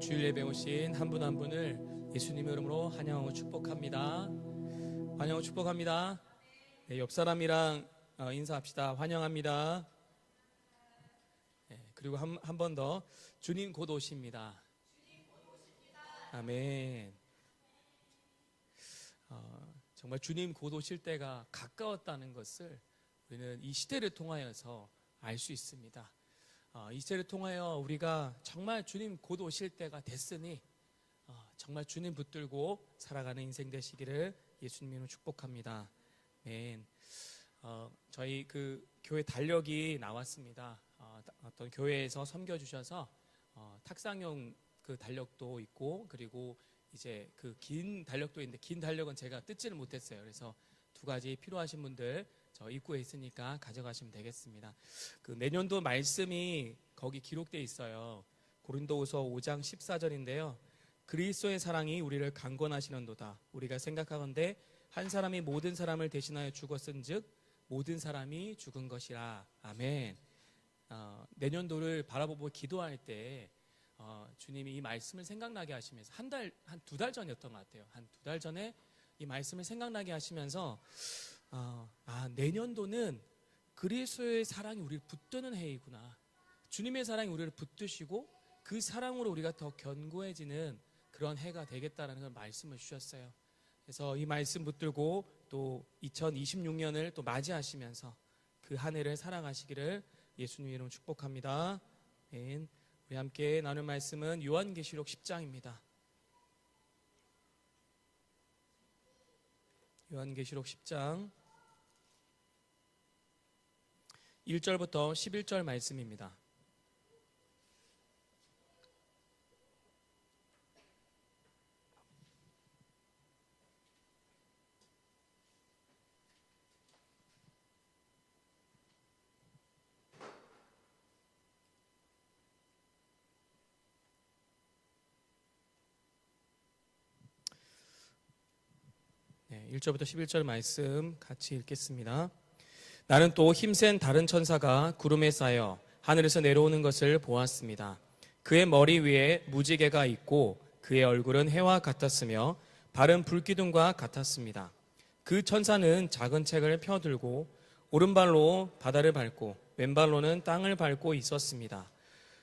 주일 예배 오신 한 분 한 분을 예수님의 이름으로 환영하고 축복합니다. 환영하고 축복합니다. 네, 옆 사람이랑 인사합시다. 환영합니다. 네, 그리고 한 번 더, 주님 곧 오십니다. 아멘. 정말 주님 곧 오실 때가 가까웠다는 것을 우리는 이 시대를 통하여서 알 수 있습니다. 이 시대를 통하여 우리가 정말 주님 곧 오실 때가 됐으니 정말 주님 붙들고 살아가는 인생 되시기를 예수님으로 축복합니다. 아멘. 저희 그 교회 달력이 나왔습니다. 어떤 교회에서 섬겨주셔서 탁상용 그 달력도 있고, 그리고 이제 그 긴 달력도 있는데, 긴 달력은 제가 뜯지를 못했어요. 그래서 두 가지 필요하신 분들 저 입구에 있으니까 가져가시면 되겠습니다. 그 내년도 말씀이 거기 기록되어 있어요. 고린도후서 5장 14절인데요. 그리스도의 사랑이 우리를 강권하시는도다. 우리가 생각하건대 한 사람이 모든 사람을 대신하여 죽었은즉 모든 사람이 죽은 것이라. 아멘. 내년도를 바라보고 기도할 때 주님이 이 말씀을 생각나게 하시면서 한 두 달 전이었던 것 같아요. 한 두 달 전에 이 말씀을 생각나게 하시면서 내년도는 그리스도의 사랑이 우리를 붙드는 해이구나. 주님의 사랑이 우리를 붙드시고 그 사랑으로 우리가 더 견고해지는 그런 해가 되겠다라는 걸 말씀을 주셨어요. 그래서 이 말씀 붙들고 또 2026년을 또 맞이하시면서 그 한 해를 살아가시기를 예수님 이름으로 축복합니다. 아멘. 우리 함께 나눌 말씀은 요한계시록 10장입니다. 요한계시록 10장 1절부터 11절 말씀입니다. 네, 1절부터 11절 말씀 같이 읽겠습니다. 나는 또 힘센 다른 천사가 구름에 쌓여 하늘에서 내려오는 것을 보았습니다. 그의 머리 위에 무지개가 있고 그의 얼굴은 해와 같았으며 발은 불기둥과 같았습니다. 그 천사는 작은 책을 펴들고 오른발로 바다를 밟고 왼발로는 땅을 밟고 있었습니다.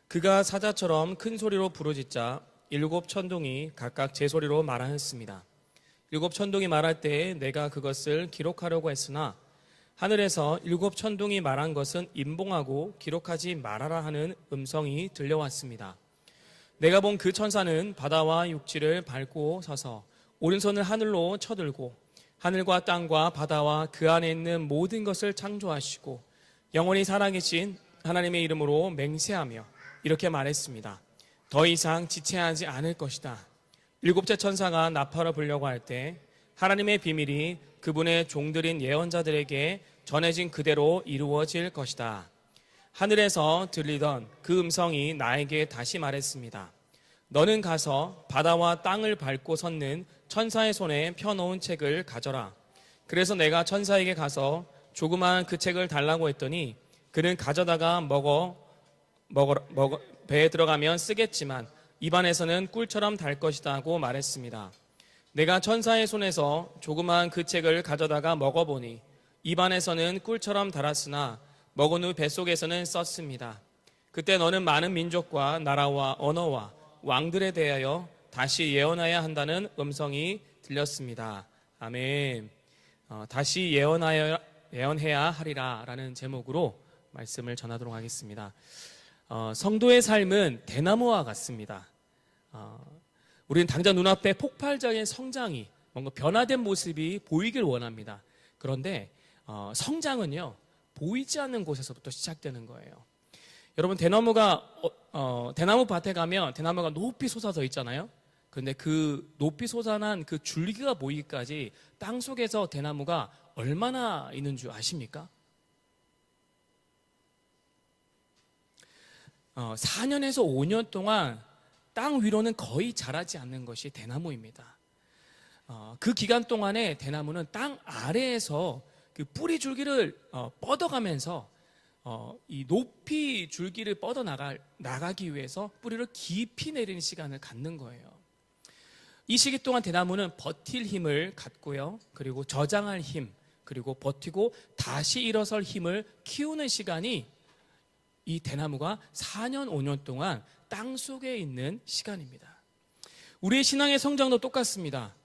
그가 사자처럼 큰 소리로 부르짖자 일곱 천둥이 각각 제 소리로 말하였습니다. 일곱 천둥이 말할 때 내가 그것을 기록하려고 했으나 하늘에서 일곱 천둥이 말한 것은 임봉하고 기록하지 말아라 하는 음성이 들려왔습니다. 내가 본 그 천사는 바다와 육지를 밟고 서서 오른손을 하늘로 쳐들고 하늘과 땅과 바다와 그 안에 있는 모든 것을 창조하시고 영원히 살아계신 하나님의 이름으로 맹세하며 이렇게 말했습니다. 더 이상 지체하지 않을 것이다. 일곱째 천사가 나팔을 불려고 할 때 하나님의 비밀이 그분의 종들인 예언자들에게 전해진 그대로 이루어질 것이다. 하늘에서 들리던 그 음성이 나에게 다시 말했습니다. 너는 가서 바다와 땅을 밟고 섰는 천사의 손에 펴놓은 책을 가져라. 그래서 내가 천사에게 가서 조그마한 그 책을 달라고 했더니 그는 가져다가 배에 들어가면 쓰겠지만 입안에서는 꿀처럼 달 것이다 하고 말했습니다. 내가 천사의 손에서 조그마한 그 책을 가져다가 먹어보니 입안에서는 꿀처럼 달았으나 먹은 후 뱃속에서는 썼습니다. 그때 너는 많은 민족과 나라와 언어와 왕들에 대하여 다시 예언해야 한다는 음성이 들렸습니다. 아멘. 다시 예언해야 하리라 라는 제목으로 말씀을 전하도록 하겠습니다. 성도의 삶은 대나무와 같습니다. 우리는 당장 눈앞에 폭발적인 성장이 뭔가 변화된 모습이 보이길 원합니다. 그런데 성장은요 보이지 않는 곳에서부터 시작되는 거예요. 여러분 대나무 밭에 가면 대나무가 높이 솟아서 있잖아요. 그런데 그 높이 솟아난 그 줄기가 보이기까지 땅 속에서 대나무가 얼마나 있는 줄 아십니까? 4년에서 5년 동안 땅 위로는 거의 자라지 않는 것이 대나무입니다. 그 기간 동안에 대나무는 땅 아래에서 그 뿌리 줄기를 뻗어가면서 이 높이 줄기를 뻗어 나가기 위해서 뿌리를 깊이 내리는 시간을 갖는 거예요. 이 시기 동안 대나무는 버틸 힘을 갖고요. 그리고 저장할 힘, 그리고 버티고 다시 일어설 힘을 키우는 시간이 이 대나무가 4년, 5년 동안 땅 속에 있는 시간입니다. 우리의 신앙의 성장도 똑같습니다.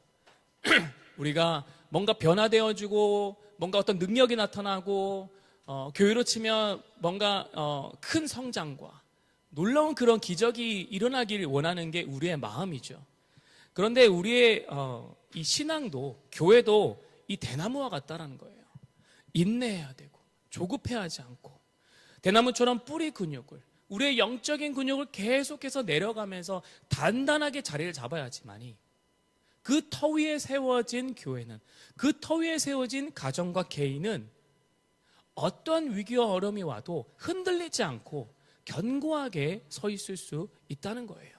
우리가 뭔가 변화되어지고 뭔가 어떤 능력이 나타나고 교회로 치면 뭔가 큰 성장과 놀라운 그런 기적이 일어나기를 원하는 게 우리의 마음이죠. 그런데 우리의 이 신앙도 교회도 이 대나무와 같다라는 거예요. 인내해야 되고 조급해하지 않고 대나무처럼 뿌리 근육을, 우리의 영적인 근육을 계속해서 내려가면서 단단하게 자리를 잡아야지만이 그 터 위에 세워진 교회는, 그 터 위에 세워진 가정과 개인은 어떤 위기와 어려움이 와도 흔들리지 않고 견고하게 서 있을 수 있다는 거예요.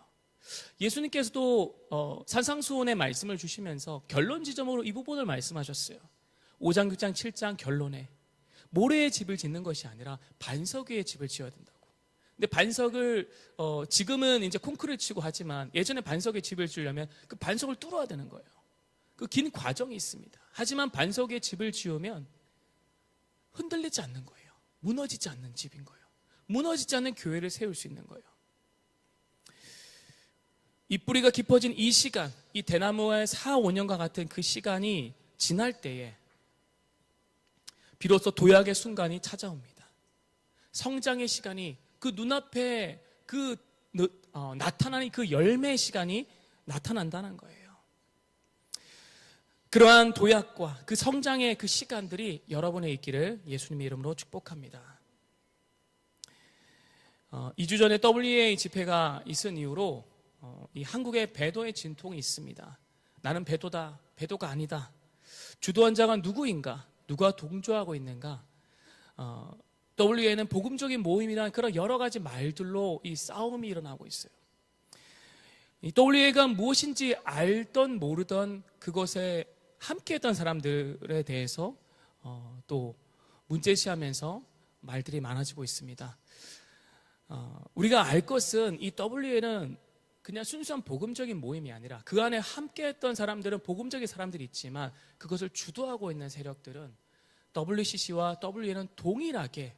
예수님께서도 산상수훈의 말씀을 주시면서 결론 지점으로 이 부분을 말씀하셨어요. 5장, 6장, 7장 결론에 모래의 집을 짓는 것이 아니라 반석 위에 집을 지어야 된다고. 근데 반석을 지금은 이제 콘크리트 치고 하지만 예전에 반석에 집을 지으려면 그 반석을 뚫어야 되는 거예요. 그 긴 과정이 있습니다. 하지만 반석 위에 집을 지으면 흔들리지 않는 거예요. 무너지지 않는 집인 거예요. 무너지지 않는 교회를 세울 수 있는 거예요. 이 뿌리가 깊어진 이 시간, 이 대나무의 4, 5년과 같은 그 시간이 지날 때에 비로소 도약의 순간이 찾아옵니다. 성장의 시간이 그 눈앞에 나타나는 그 열매의 시간이 나타난다는 거예요. 그러한 도약과 그 성장의 그 시간들이 여러분의 있기를 예수님의 이름으로 축복합니다. 2주 전에 WA 집회가 있은 이후로 이 한국에 배도의 진통이 있습니다. 나는 배도다, 배도가 아니다. 주도한 자가 누구인가? 누가 동조하고 있는가? WA는 복음적인 모임이란 그런 여러 가지 말들로 이 싸움이 일어나고 있어요. 이 WA가 무엇인지 알던 모르던 그것에 함께했던 사람들에 대해서 또 문제시하면서 말들이 많아지고 있습니다. 우리가 알 것은 이 WA는 그냥 순수한 복음적인 모임이 아니라 그 안에 함께했던 사람들은 복음적인 사람들이 있지만 그것을 주도하고 있는 세력들은 WCC와 WA는 동일하게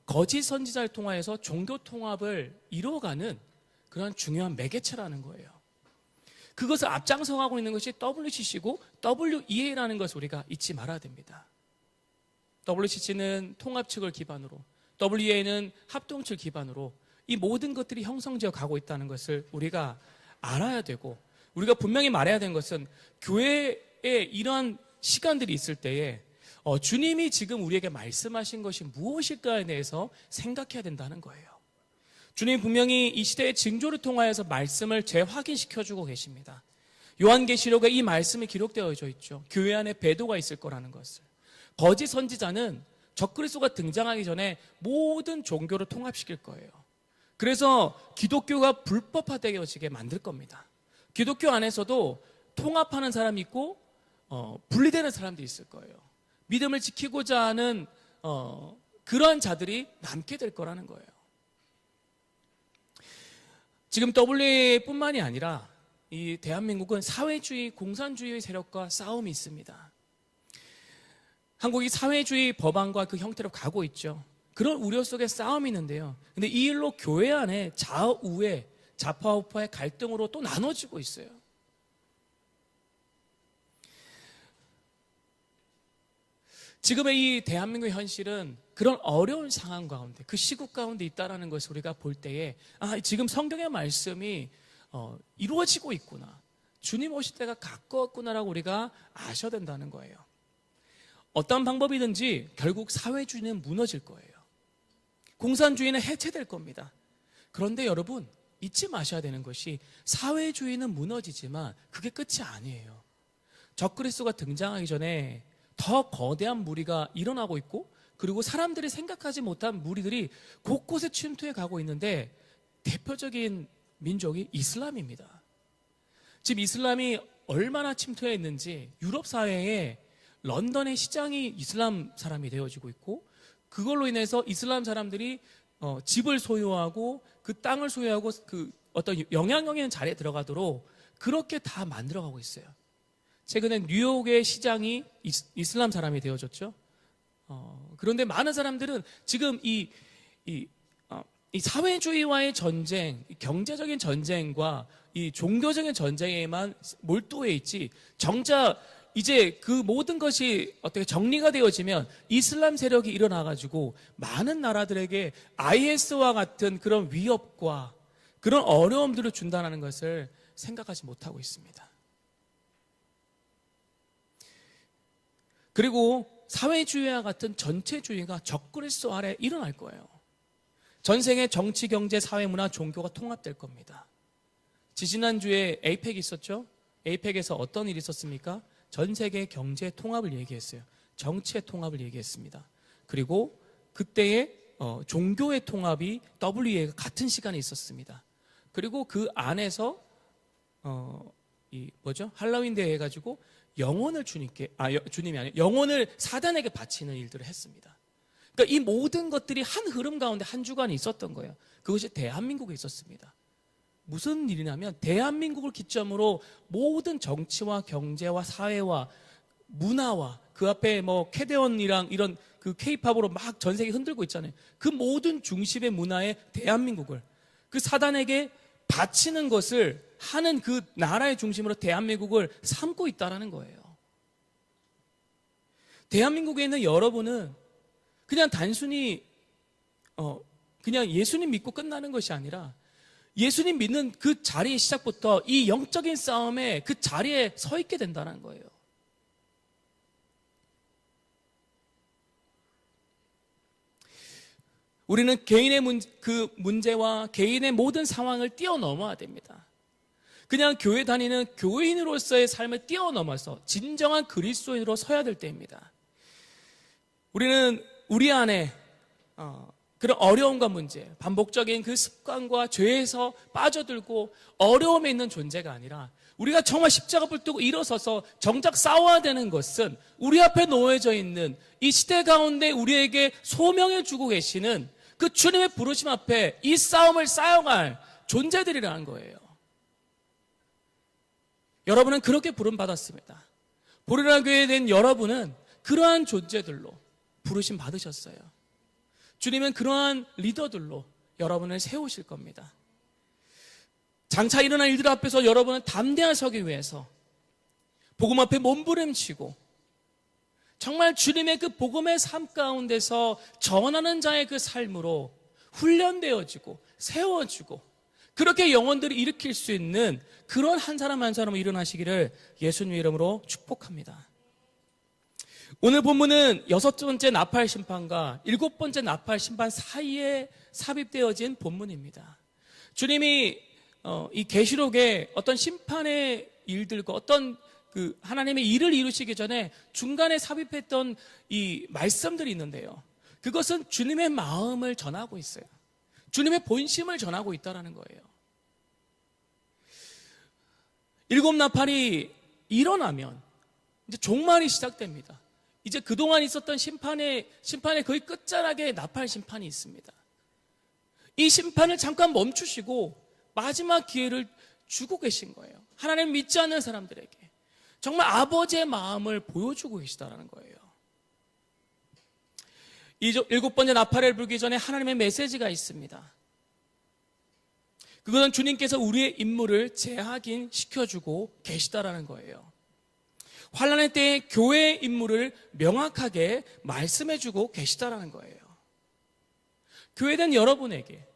거짓 선지자를 통하여서 종교 통합을 이루어가는 그런 중요한 매개체라는 거예요. 그것을 앞장서가고 있는 것이 WCC고 WEA라는 것을 우리가 잊지 말아야 됩니다. WCC는 통합 측을 기반으로, WEA는 합동 측 기반으로 이 모든 것들이 형성되어 가고 있다는 것을 우리가 알아야 되고, 우리가 분명히 말해야 되는 것은 교회에 이러한 시간들이 있을 때에 주님이 지금 우리에게 말씀하신 것이 무엇일까에 대해서 생각해야 된다는 거예요. 주님이 분명히 이 시대의 징조를 통하여서 말씀을 재확인시켜주고 계십니다. 요한계시록에 이 말씀이 기록되어져 있죠. 교회 안에 배도가 있을 거라는 것을. 거짓 선지자는 적그리스도가 등장하기 전에 모든 종교를 통합시킬 거예요. 그래서 기독교가 불법화되어지게 만들 겁니다. 기독교 안에서도 통합하는 사람이 있고 분리되는 사람들이 있을 거예요. 믿음을 지키고자 하는 그러한 자들이 남게 될 거라는 거예요. 지금 WA뿐만이 아니라 이 대한민국은 사회주의, 공산주의 세력과 싸움이 있습니다. 한국이 사회주의 법안과 그 형태로 가고 있죠. 그런 우려 속에 싸움이 있는데요. 근데 이 일로 교회 안에 좌우에 좌파우파의 갈등으로 또 나눠지고 있어요. 지금의 이 대한민국의 현실은 그런 어려운 상황 가운데, 그 시국 가운데 있다는 것을 우리가 볼 때에 지금 성경의 말씀이 이루어지고 있구나, 주님 오실 때가 가까웠구나라고 우리가 아셔야 된다는 거예요. 어떤 방법이든지 결국 사회주의는 무너질 거예요. 공산주의는 해체될 겁니다. 그런데 여러분 잊지 마셔야 되는 것이 사회주의는 무너지지만 그게 끝이 아니에요. 적그리스도가 등장하기 전에 더 거대한 무리가 일어나고 있고, 그리고 사람들이 생각하지 못한 무리들이 곳곳에 침투해 가고 있는데 대표적인 민족이 이슬람입니다. 지금 이슬람이 얼마나 침투해 있는지 유럽 사회에 런던의 시장이 이슬람 사람이 되어지고 있고, 그걸로 인해서 이슬람 사람들이 집을 소유하고 그 땅을 소유하고 그 어떤 영향력 있는 자리에 들어가도록 그렇게 다 만들어가고 있어요. 최근에 뉴욕의 시장이 이슬람 사람이 되어졌죠. 그런데 많은 사람들은 지금 이 사회주의와의 전쟁, 경제적인 전쟁과 이 종교적인 전쟁에만 몰두해 있지, 정작 이제 그 모든 것이 어떻게 정리가 되어지면 이슬람 세력이 일어나가지고 많은 나라들에게 IS와 같은 그런 위협과 그런 어려움들을 준다는 것을 생각하지 못하고 있습니다. 그리고 사회주의와 같은 전체주의가 적그리스도 아래 일어날 거예요. 전 세계 정치, 경제, 사회, 문화, 종교가 통합될 겁니다. 지지난주에 에이펙이 있었죠? 에이펙에서 어떤 일이 있었습니까? 전 세계 경제 통합을 얘기했어요. 정치의 통합을 얘기했습니다. 그리고 그때의 종교의 통합이 WEA가 같은 시간에 있었습니다. 그리고 그 안에서 할로윈 대회 해가지고 영혼을 주님이 아니라 영혼을 사단에게 바치는 일들을 했습니다. 그러니까 이 모든 것들이 한 흐름 가운데 한 주간이 있었던 거예요. 그것이 대한민국에 있었습니다. 무슨 일이냐면 대한민국을 기점으로 모든 정치와 경제와 사회와 문화와 그 앞에 뭐 캐대언이랑 이런 그 케이팝으로 막 전 세계 흔들고 있잖아요. 그 모든 중심의 문화의 대한민국을 그 사단에게 바치는 것을 하는 그 나라의 중심으로 대한민국을 삼고 있다라는 거예요. 대한민국에 있는 여러분은 그냥 단순히 그냥 예수님 믿고 끝나는 것이 아니라 예수님 믿는 그 자리의 시작부터 이 영적인 싸움에 그 자리에 서 있게 된다는 거예요. 우리는 개인의 문제와 개인의 모든 상황을 뛰어넘어야 됩니다. 그냥 교회 다니는 교회인으로서의 삶을 뛰어넘어서 진정한 그리스도인으로 서야 될 때입니다. 우리는 우리 안에 그런 어려움과 문제, 반복적인 그 습관과 죄에서 빠져들고 어려움에 있는 존재가 아니라 우리가 정말 십자가 불 뜨고 일어서서 정작 싸워야 되는 것은 우리 앞에 놓여져 있는 이 시대 가운데 우리에게 소명해 주고 계시는 그 주님의 부르심 앞에 이 싸움을 쌓여갈 존재들이라는 거예요. 여러분은 그렇게 부름받았습니다. 보리라 교회에 된 여러분은 그러한 존재들로 부르심 받으셨어요. 주님은 그러한 리더들로 여러분을 세우실 겁니다. 장차 일어날 일들 앞에서 여러분은 담대하게 서기 위해서 복음 앞에 몸부림치고 정말 주님의 그 복음의 삶 가운데서 전하는 자의 그 삶으로 훈련되어지고 세워지고 그렇게 영혼들을 일으킬 수 있는 그런 한 사람 한 사람을 일어나시기를 예수님 이름으로 축복합니다. 오늘 본문은 6번째 나팔 심판과 7번째 나팔 심판 사이에 삽입되어진 본문입니다. 주님이 이 계시록에 어떤 심판의 일들과 어떤 그 하나님의 일을 이루시기 전에 중간에 삽입했던 이 말씀들이 있는데요. 그것은 주님의 마음을 전하고 있어요. 주님의 본심을 전하고 있다는 거예요. 7 나팔이 일어나면 이제 종말이 시작됩니다. 이제 그동안 있었던 심판의 거의 끝자락에 나팔 심판이 있습니다. 이 심판을 잠깐 멈추시고 마지막 기회를 주고 계신 거예요. 하나님 믿지 않는 사람들에게 정말 아버지의 마음을 보여주고 계시다는 거예요. 이 7번째 나팔을 불기 전에 하나님의 메시지가 있습니다. 그것은 주님께서 우리의 임무를 재확인시켜주고 계시다라는 거예요. 환난의 때에 교회의 임무를 명확하게 말씀해주고 계시다라는 거예요. 교회된 여러분에게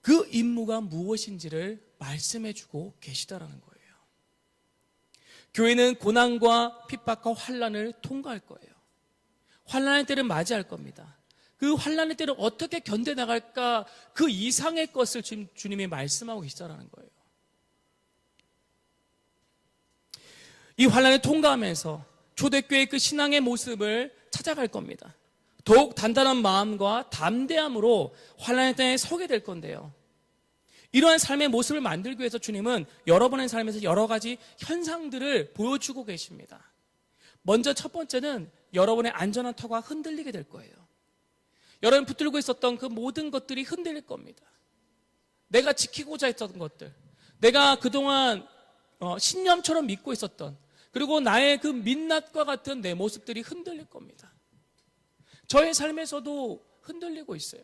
그 임무가 무엇인지를 말씀해주고 계시다라는 거예요. 교회는 고난과 핍박과 환난을 통과할 거예요. 환난의 때를 맞이할 겁니다. 그 환난의 때를 어떻게 견뎌나갈까 그 이상의 것을 지금 주님이 말씀하고 계시다라는 거예요. 이 환난을 통과하면서 초대교회의 그 신앙의 모습을 찾아갈 겁니다. 더욱 단단한 마음과 담대함으로 환난의 때에 서게 될 건데요. 이러한 삶의 모습을 만들기 위해서 주님은 여러분의 삶에서 여러 가지 현상들을 보여주고 계십니다. 먼저 첫 번째는 여러분의 안전한 터가 흔들리게 될 거예요. 여러분 붙들고 있었던 그 모든 것들이 흔들릴 겁니다. 내가 지키고자 했던 것들, 내가 그동안 신념처럼 믿고 있었던, 그리고 나의 그 민낯과 같은 내 모습들이 흔들릴 겁니다. 저의 삶에서도 흔들리고 있어요.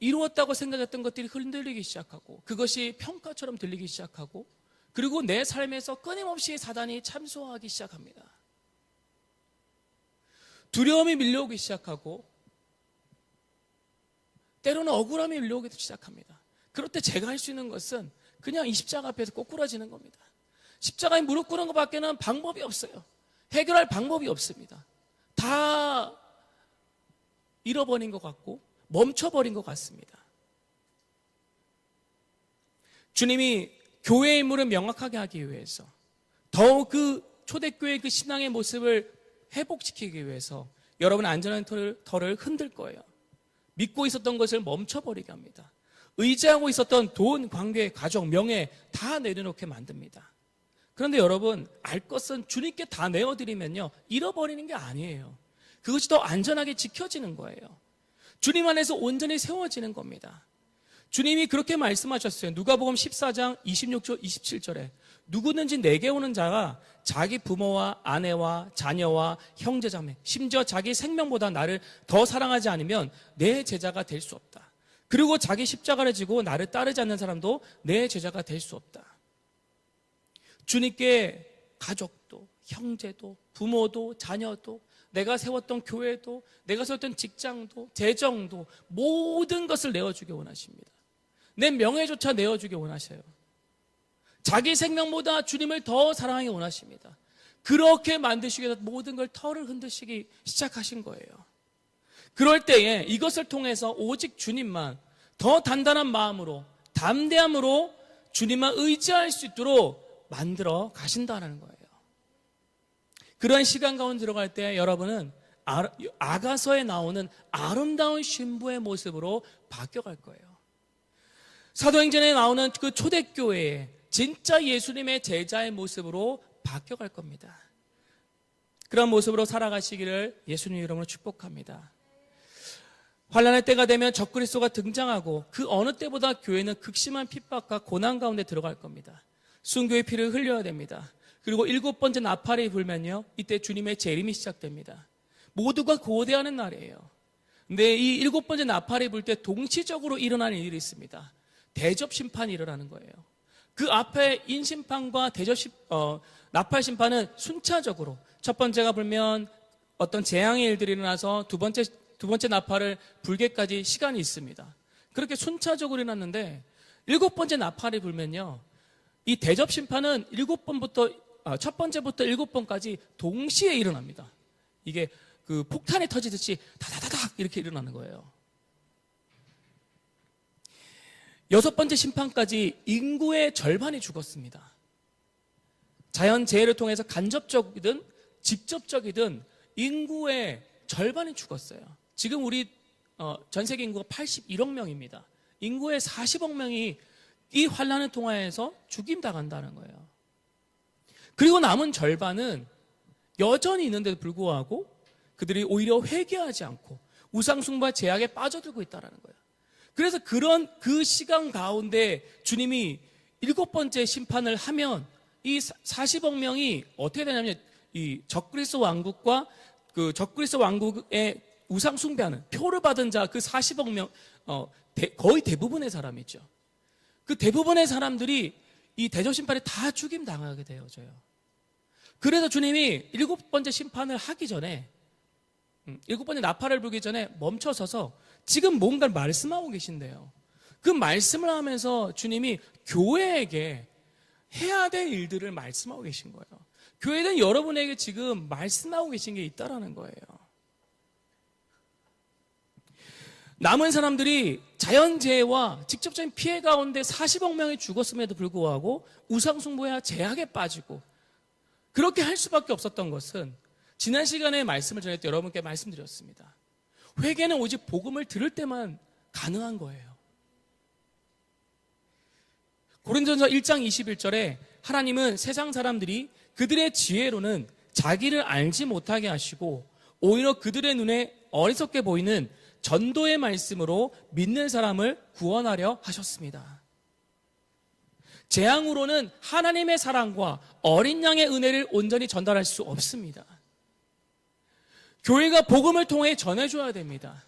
이루었다고 생각했던 것들이 흔들리기 시작하고, 그것이 평가처럼 들리기 시작하고, 그리고 내 삶에서 끊임없이 사단이 참소하기 시작합니다. 두려움이 밀려오기 시작하고, 때로는 억울함이 밀려오기 시작합니다. 그럴 때 제가 할 수 있는 것은 그냥 이 십자가 앞에서 꼬꾸라지는 겁니다. 십자가에 무릎 꿇는 것밖에는 방법이 없어요. 해결할 방법이 없습니다. 다 잃어버린 것 같고 멈춰버린 것 같습니다. 주님이 교회의 임무를 명확하게 하기 위해서, 더욱 그 초대교회의 그 신앙의 모습을 회복시키기 위해서 여러분의 안전한 터를 흔들 거예요. 믿고 있었던 것을 멈춰버리게 합니다. 의지하고 있었던 돈, 관계, 가족, 명예 다 내려놓게 만듭니다. 그런데 여러분, 알 것은 주님께 다 내어드리면요, 잃어버리는 게 아니에요. 그것이 더 안전하게 지켜지는 거예요. 주님 안에서 온전히 세워지는 겁니다. 주님이 그렇게 말씀하셨어요. 누가복음 14장 26절 27절에 누구든지 내게 오는 자가 자기 부모와 아내와 자녀와 형제자매, 심지어 자기 생명보다 나를 더 사랑하지 않으면 내 제자가 될 수 없다. 그리고 자기 십자가를 지고 나를 따르지 않는 사람도 내 제자가 될 수 없다. 주님께 가족도, 형제도, 부모도, 자녀도, 내가 세웠던 교회도, 내가 세웠던 직장도, 재정도, 모든 것을 내어주기 원하십니다. 내 명예조차 내어주기 원하셔요. 자기 생명보다 주님을 더 사랑하기 원하십니다. 그렇게 만드시기 위해서 모든 걸 터를 흔드시기 시작하신 거예요. 그럴 때에 이것을 통해서 오직 주님만 더 단단한 마음으로, 담대함으로 주님만 의지할 수 있도록 만들어 가신다는 거예요. 그런 시간 가운데 들어갈 때 여러분은 아가서에 나오는 아름다운 신부의 모습으로 바뀌어갈 거예요. 사도행전에 나오는 그 초대교회의 진짜 예수님의 제자의 모습으로 바뀌어갈 겁니다. 그런 모습으로 살아가시기를 예수님 이름으로 축복합니다. 환난의 때가 되면 적그리스도가 등장하고 그 어느 때보다 교회는 극심한 핍박과 고난 가운데 들어갈 겁니다. 순교의 피를 흘려야 됩니다. 그리고 7번째 나팔이 불면요, 이때 주님의 재림이 시작됩니다. 모두가 고대하는 날이에요. 근데 이 7번째 나팔이 불 때 동시적으로 일어나는 일이 있습니다. 대접 심판이 일어나는 거예요. 그 앞에 인심판과 나팔 심판은 순차적으로, 첫 번째가 불면 어떤 재앙의 일들이 일어나서 두 번째 나팔을 불게까지 시간이 있습니다. 그렇게 순차적으로 일어났는데 7번째 나팔이 불면요, 이 대접 심판은 첫 번째부터 7번까지 동시에 일어납니다. 이게 그 폭탄이 터지듯이 다다다닥 이렇게 일어나는 거예요. 6번째 심판까지 인구의 절반이 죽었습니다. 자연재해를 통해서 간접적이든 직접적이든 인구의 절반이 죽었어요. 지금 우리 전 세계 인구가 81억 명입니다. 인구의 40억 명이 이 환난을 통하여서 죽임당한다는 거예요. 그리고 남은 절반은 여전히 있는데도 불구하고 그들이 오히려 회개하지 않고 우상숭배와 제약에 빠져들고 있다는 거예요. 그래서 그 시간 가운데 주님이 7번째 심판을 하면 이 40억 명이 어떻게 되냐면, 이 적그리스도 왕국과 그 적그리스도 왕국의 우상숭배하는 표를 받은 자 그 40억 명, 거의 대부분의 사람이죠. 그 대부분의 사람들이 이 대접 심판에 다 죽임 당하게 되어져요. 그래서 주님이 7번째 심판을 하기 전에, 7번째 나팔을 불기 전에 멈춰서서 지금 뭔가를 말씀하고 계신데요. 그 말씀을 하면서 주님이 교회에게 해야 될 일들을 말씀하고 계신 거예요. 교회는 여러분에게 지금 말씀하고 계신 게 있다라는 거예요. 남은 사람들이 자연재해와 직접적인 피해 가운데 40억 명이 죽었음에도 불구하고 우상숭배와 제약에 빠지고 그렇게 할 수밖에 없었던 것은, 지난 시간에 말씀을 전할 때 여러분께 말씀드렸습니다. 회개는 오직 복음을 들을 때만 가능한 거예요. 고린도전서 1장 21절에 하나님은 세상 사람들이 그들의 지혜로는 자기를 알지 못하게 하시고 오히려 그들의 눈에 어리석게 보이는 전도의 말씀으로 믿는 사람을 구원하려 하셨습니다. 재앙으로는 하나님의 사랑과 어린 양의 은혜를 온전히 전달할 수 없습니다. 교회가 복음을 통해 전해줘야 됩니다.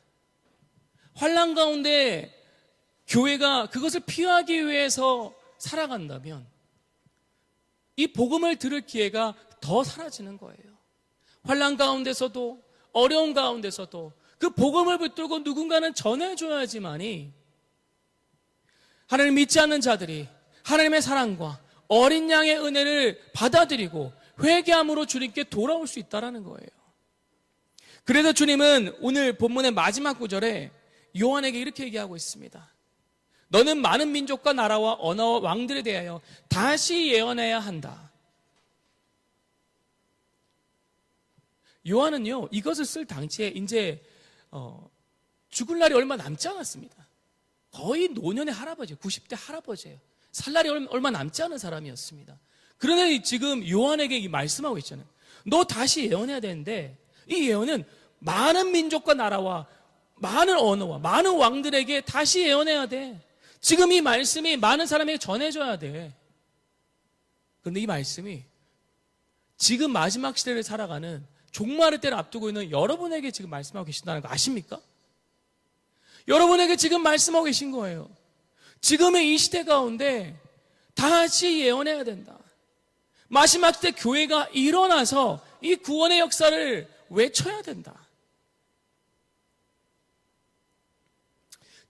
환난 가운데 교회가 그것을 피하기 위해서 살아간다면 이 복음을 들을 기회가 더 사라지는 거예요. 환난 가운데서도 어려운 가운데서도 그 복음을 붙들고 누군가는 전해줘야지만이 하나님 믿지 않는 자들이 하나님의 사랑과 어린 양의 은혜를 받아들이고 회개함으로 주님께 돌아올 수 있다는 거예요. 그래서 주님은 오늘 본문의 마지막 구절에 요한에게 이렇게 얘기하고 있습니다. 너는 많은 민족과 나라와 언어와 왕들에 대하여 다시 예언해야 한다. 요한은요, 이것을 쓸 당시에 이제 죽을 날이 얼마 남지 않았습니다. 거의 노년의 할아버지, 90대 할아버지예요. 살 날이 얼마 남지 않은 사람이었습니다. 그러나 지금 요한에게 이 말씀하고 있잖아요. 너 다시 예언해야 되는데 이 예언은 많은 민족과 나라와 많은 언어와 많은 왕들에게 다시 예언해야 돼. 지금 이 말씀이 많은 사람에게 전해줘야 돼. 그런데 이 말씀이 지금 마지막 시대를 살아가는 종말의 때를 앞두고 있는 여러분에게 지금 말씀하고 계신다는 거 아십니까? 여러분에게 지금 말씀하고 계신 거예요. 지금의 이 시대 가운데 다시 예언해야 된다. 마지막 때 교회가 일어나서 이 구원의 역사를 외쳐야 된다.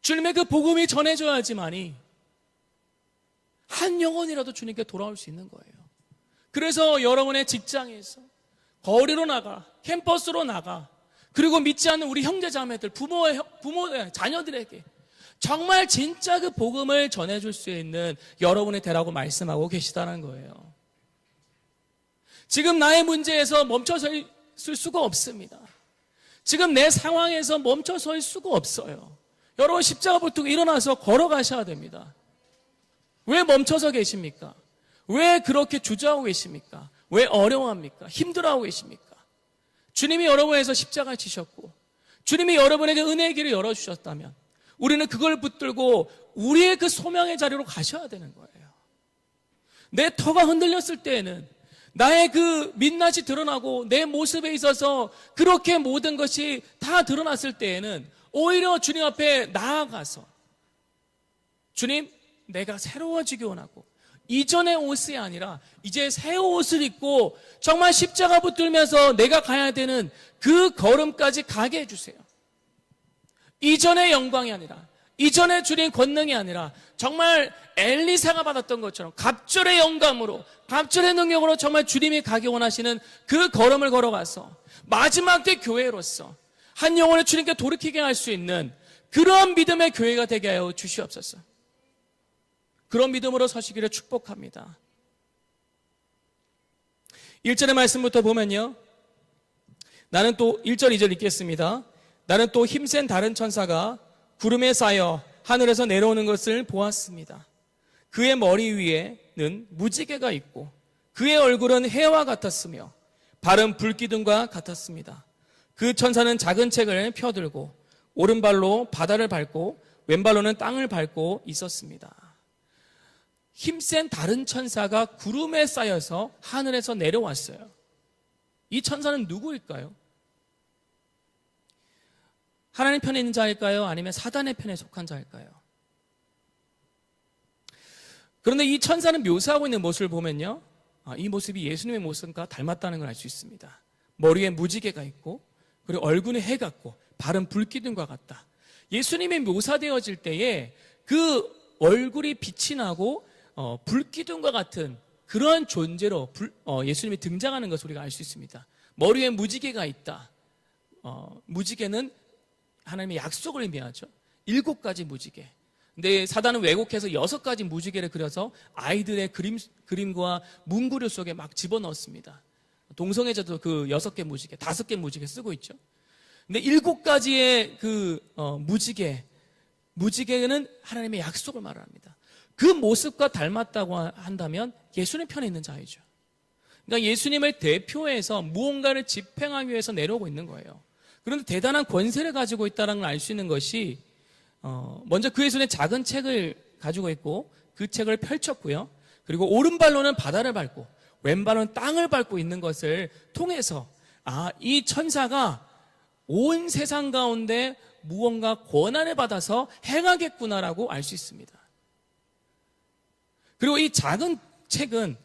주님의 그 복음이 전해져야지만이 한 영혼이라도 주님께 돌아올 수 있는 거예요. 그래서 여러분의 직장에서 거리로 나가, 캠퍼스로 나가, 그리고 믿지 않는 우리 형제자매들, 부모, 자녀들에게 정말 진짜 그 복음을 전해줄 수 있는 여러분의 대라고 말씀하고 계시다는 거예요. 지금 나의 문제에서 멈춰서 있을 수가 없습니다. 지금 내 상황에서 멈춰서 있을 수가 없어요. 여러분 십자가 붙들고 일어나서 걸어가셔야 됩니다. 왜 멈춰서 계십니까? 왜 그렇게 주저하고 계십니까? 왜 어려워합니까? 힘들어하고 계십니까? 주님이 여러분에서 십자가 지셨고 주님이 여러분에게 은혜의 길을 열어주셨다면 우리는 그걸 붙들고 우리의 그 소명의 자리로 가셔야 되는 거예요. 내 터가 흔들렸을 때에는 나의 그 민낯이 드러나고 내 모습에 있어서 그렇게 모든 것이 다 드러났을 때에는 오히려 주님 앞에 나아가서 주님, 내가 새로워지기 원하고 이전의 옷이 아니라 이제 새 옷을 입고 정말 십자가 붙들면서 내가 가야 되는 그 걸음까지 가게 해주세요. 이전의 영광이 아니라 이전의 주님 권능이 아니라 정말 엘리사가 받았던 것처럼 갑절의 영감으로 갑절의 능력으로 정말 주님이 가기 원하시는 그 걸음을 걸어가서 마지막 때 교회로서 한 영혼을 주님께 돌이키게 할 수 있는 그런 믿음의 교회가 되게 하여 주시옵소서. 그런 믿음으로 서시기를 축복합니다. 1절의 말씀부터 보면요, 나는 또 1절 2절 읽겠습니다. 나는 또 힘센 다른 천사가 구름에 쌓여 하늘에서 내려오는 것을 보았습니다. 그의 머리 위에는 무지개가 있고 그의 얼굴은 해와 같았으며 발은 불기둥과 같았습니다. 그 천사는 작은 책을 펴들고 오른발로 바다를 밟고 왼발로는 땅을 밟고 있었습니다. 힘센 다른 천사가 구름에 쌓여서 하늘에서 내려왔어요. 이 천사는 누구일까요? 하나님 편에 있는 자일까요? 아니면 사단의 편에 속한 자일까요? 그런데 이 천사는 묘사하고 있는 모습을 보면요, 이 모습이 예수님의 모습과 닮았다는 걸 알 수 있습니다. 머리에 무지개가 있고 그리고 얼굴에 해 같고 발은 불기둥과 같다. 예수님이 묘사되어질 때에 그 얼굴이 빛이 나고 불기둥과 같은 그러한 존재로 예수님이 등장하는 것을 우리가 알 수 있습니다. 머리에 무지개가 있다. 무지개는 하나님의 약속을 의미하죠. 7가지 무지개. 근데 사단은 왜곡해서 6가지 무지개를 그려서 아이들의 그림과 문구류 속에 막 집어넣었습니다. 동성애자도 그 6개 무지개, 5개 무지개 쓰고 있죠. 근데 7가지의 그 무지개는 하나님의 약속을 말합니다. 그 모습과 닮았다고 한다면 예수님 편에 있는 자이죠. 그러니까 예수님을 대표해서 무언가를 집행하기 위해서 내려오고 있는 거예요. 그런데 대단한 권세를 가지고 있다는 걸 알 수 있는 것이 먼저 그의 손에 작은 책을 가지고 있고 그 책을 펼쳤고요. 그리고 오른발로는 바다를 밟고 왼발로는 땅을 밟고 있는 것을 통해서 이 천사가 온 세상 가운데 무언가 권한을 받아서 행하겠구나라고 알 수 있습니다. 그리고 이 작은 책은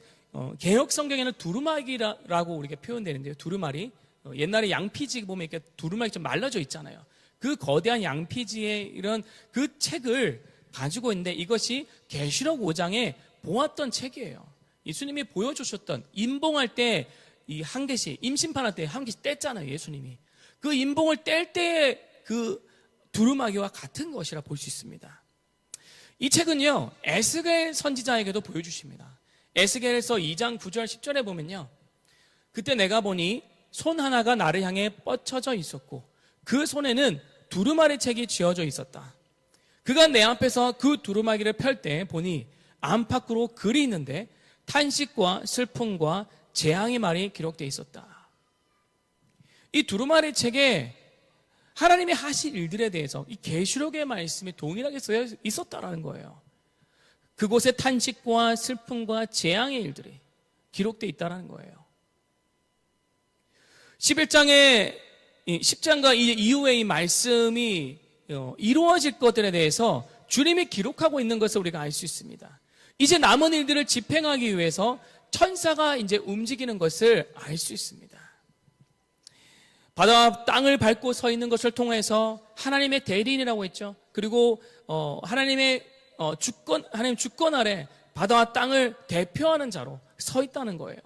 개역 성경에는 두루마기라고 우리가 표현되는데요. 두루마리. 옛날에 양피지 보면 이렇게 두루마기 좀 말라져 있잖아요. 그 거대한 양피지의 이런 그 책을 가지고 있는데 이것이 계시록 5장에 보았던 책이에요. 예수님이 보여주셨던 임봉할 때 이 한 개씩, 임신판할 때 한 개씩 뗐잖아요. 예수님이. 그 임봉을 뗄 때의 그 두루마기와 같은 것이라 볼 수 있습니다. 이 책은요, 에스겔 선지자에게도 보여주십니다. 에스겔에서 2장 9절 10절에 보면요, 그때 내가 보니 손 하나가 나를 향해 뻗쳐져 있었고 그 손에는 두루마리 책이 쥐어져 있었다. 그가 내 앞에서 그 두루마기를 펼 때 보니 안팎으로 글이 있는데 탄식과 슬픔과 재앙의 말이 기록되어 있었다. 이 두루마리 책에 하나님이 하실 일들에 대해서 이 계시록의 말씀이 동일하게 쓰여 있었다라는 거예요. 그곳에 탄식과 슬픔과 재앙의 일들이 기록되어 있다는 거예요. 10장과 이후에 이 말씀이 이루어질 것들에 대해서 주님이 기록하고 있는 것을 우리가 알 수 있습니다. 이제 남은 일들을 집행하기 위해서 천사가 이제 움직이는 것을 알 수 있습니다. 바다와 땅을 밟고 서 있는 것을 통해서 하나님의 대리인이라고 했죠. 그리고 하나님 주권 아래 바다와 땅을 대표하는 자로 서 있다는 거예요.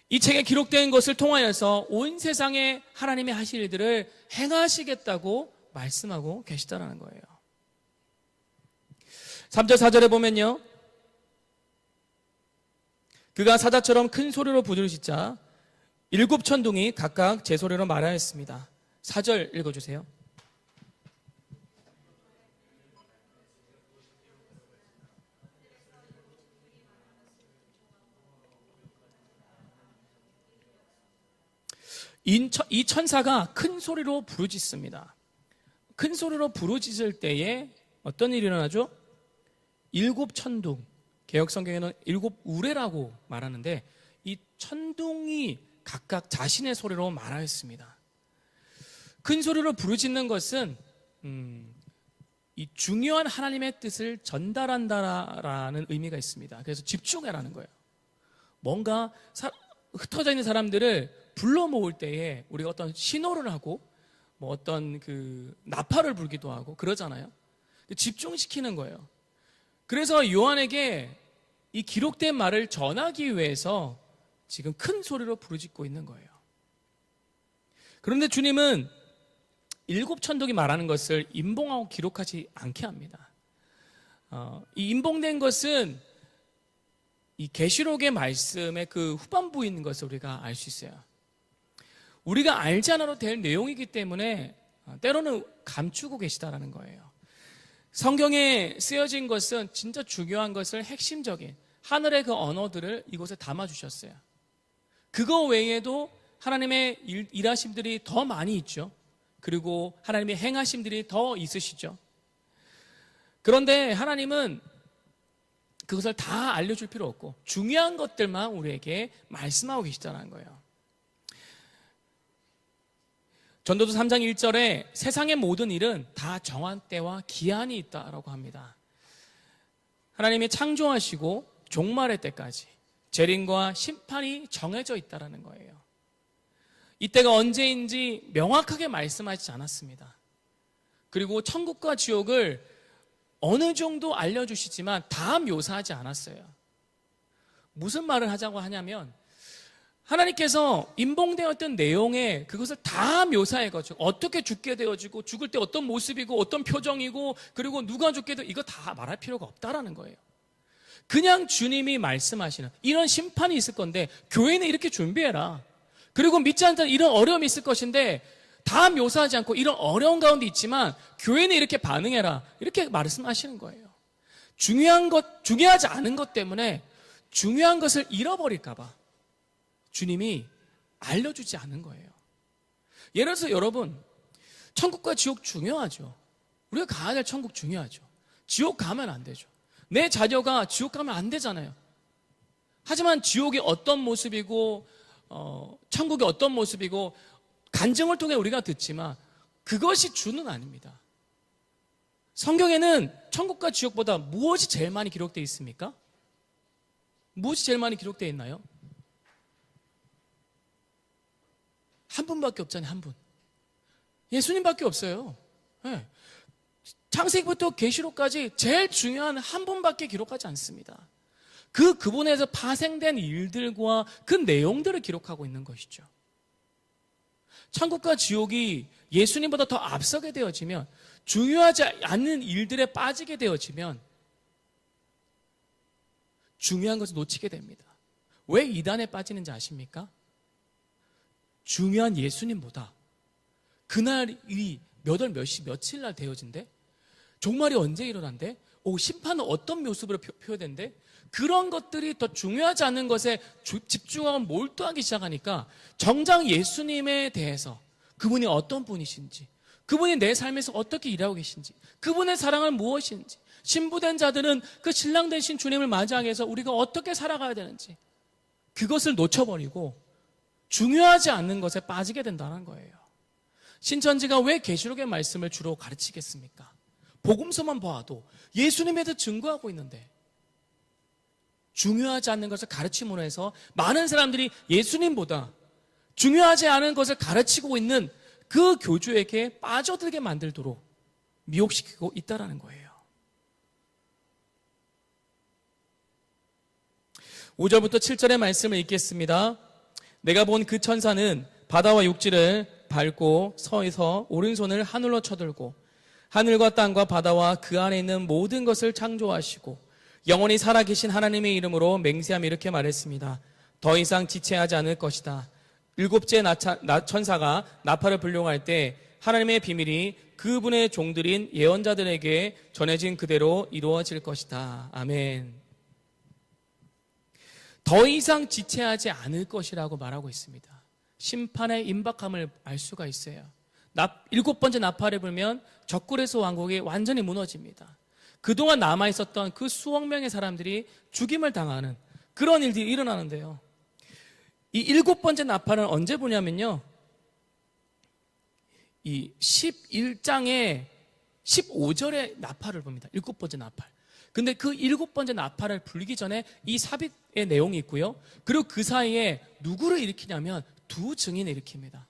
이 책에 기록된 것을 통하여서 온 세상에 하나님이 하실 일들을 행하시겠다고 말씀하고 계시다는 거예요. 3절 4절에 보면요, 그가 사자처럼 큰 소리로 부르짖자 7 천둥이 각각 제 소리로 말하였습니다. 4절 읽어주세요. 이 천사가 큰 소리로 부르짖습니다. 큰 소리로 부르짖을 때에 어떤 일이 일어나죠? 7 천둥, 개역 성경에는 7 우레라고 말하는데 이 천둥이 각각 자신의 소리로 말하였습니다. 큰 소리로 부르짖는 것은 이 중요한 하나님의 뜻을 전달한다라는 의미가 있습니다. 그래서 집중해라는 거예요. 뭔가 흩어져 있는 사람들을 불러 모을 때에 우리가 어떤 신호를 하고 뭐 어떤 그 나팔을 불기도 하고 그러잖아요. 집중시키는 거예요. 그래서 요한에게 이 기록된 말을 전하기 위해서 지금 큰 소리로 부르짖고 있는 거예요. 그런데 주님은 7 천둥이 말하는 것을 임봉하고 기록하지 않게 합니다. 이 임봉된 것은 이 계시록의 말씀의 그 후반부에 있는 것을 우리가 알 수 있어요. 우리가 알지 않아도 될 내용이기 때문에 때로는 감추고 계시다라는 거예요. 성경에 쓰여진 것은 진짜 중요한 것을 핵심적인 하늘의 그 언어들을 이곳에 담아주셨어요. 그거 외에도 하나님의 일하심들이 더 많이 있죠. 그리고 하나님의 행하심들이 더 있으시죠. 그런데 하나님은 그것을 다 알려줄 필요 없고 중요한 것들만 우리에게 말씀하고 계시다는 거예요. 전도서 3장 1절에 세상의 모든 일은 다 정한 때와 기한이 있다라고 합니다. 하나님이 창조하시고 종말의 때까지 재림과 심판이 정해져 있다라는 거예요. 이때가 언제인지 명확하게 말씀하지 않았습니다. 그리고 천국과 지옥을 어느 정도 알려주시지만 다 묘사하지 않았어요. 무슨 말을 하자고 하냐면 하나님께서 임봉되었던 내용에 그것을 다 묘사해가지고 어떻게 죽게 되어지고 죽을 때 어떤 모습이고 어떤 표정이고 그리고 누가 죽게 되어 이거 다 말할 필요가 없다라는 거예요. 그냥 주님이 말씀하시는 이런 심판이 있을 건데 교회는 이렇게 준비해라. 그리고 믿지 않는 자는 이런 어려움이 있을 것인데 다 묘사하지 않고 이런 어려운 가운데 있지만 교회는 이렇게 반응해라. 이렇게 말씀하시는 거예요. 중요하지 않은 것 때문에 중요한 것을 잃어버릴까 봐 주님이 알려주지 않은 거예요. 예를 들어서 여러분, 천국과 지옥 중요하죠. 우리가 가야 될 천국 중요하죠. 지옥 가면 안 되죠. 내 자녀가 지옥 가면 안 되잖아요. 하지만 지옥이 어떤 모습이고 천국이 어떤 모습이고 간증을 통해 우리가 듣지만 그것이 주는 아닙니다. 성경에는 천국과 지옥보다 무엇이 제일 많이 기록되어 있습니까? 무엇이 제일 많이 기록되어 있나요? 한 분밖에 없잖아요. 한 분. 예수님밖에 없어요. 네. 창세기부터 계시록까지 제일 중요한 한 분밖에 기록하지 않습니다. 그분에서 파생된 일들과 그 내용들을 기록하고 있는 것이죠. 천국과 지옥이 예수님보다 더 앞서게 되어지면, 중요하지 않는 일들에 빠지게 되어지면 중요한 것을 놓치게 됩니다. 왜 이단에 빠지는지 아십니까? 중요한 예수님보다 그날이 몇 월 몇 시 며칠 날 되어진대? 종말이 언제 일어난대? 심판은 어떤 모습으로 표현된대? 그런 것들이 더 중요하지 않은 것에 집중하고 몰두하기 시작하니까 정작 예수님에 대해서 그분이 어떤 분이신지, 그분이 내 삶에서 어떻게 일하고 계신지, 그분의 사랑은 무엇인지, 신부된 자들은 그 신랑 되신 주님을 맞이하기 위해서 우리가 어떻게 살아가야 되는지, 그것을 놓쳐버리고 중요하지 않는 것에 빠지게 된다는 거예요. 신천지가 왜 계시록의 말씀을 주로 가르치겠습니까? 복음서만 봐도 예수님에 대해 증거하고 있는데 중요하지 않는 것을 가르침으로 해서 많은 사람들이 예수님보다 중요하지 않은 것을 가르치고 있는 그 교주에게 빠져들게 만들도록 미혹시키고 있다는 거예요. 5절부터 7절의 말씀을 읽겠습니다. 내가 본 그 천사는 바다와 육지를 밟고 서서 오른손을 하늘로 쳐들고 하늘과 땅과 바다와 그 안에 있는 모든 것을 창조하시고 영원히 살아계신 하나님의 이름으로 맹세하며 이렇게 말했습니다. 더 이상 지체하지 않을 것이다. 일곱째 천사가 나팔을 불려할 때 하나님의 비밀이 그분의 종들인 예언자들에게 전해진 그대로 이루어질 것이다. 아멘. 더 이상 지체하지 않을 것이라고 말하고 있습니다. 심판의 임박함을 알 수가 있어요. 일곱 번째 나팔을 불면 적그리스도 왕국이 완전히 무너집니다. 그동안 남아있었던 그 수억 명의 사람들이 죽임을 당하는 그런 일들이 일어나는데요. 이 일곱 번째 나팔은 언제 부냐면요, 이 11장의 15절에 나팔을 붑니다. 일곱 번째 나팔. 근데 그 일곱 번째 나팔을 불기 전에 이 삽입의 내용이 있고요. 그리고 그 사이에 누구를 일으키냐면 두 증인을 일으킵니다.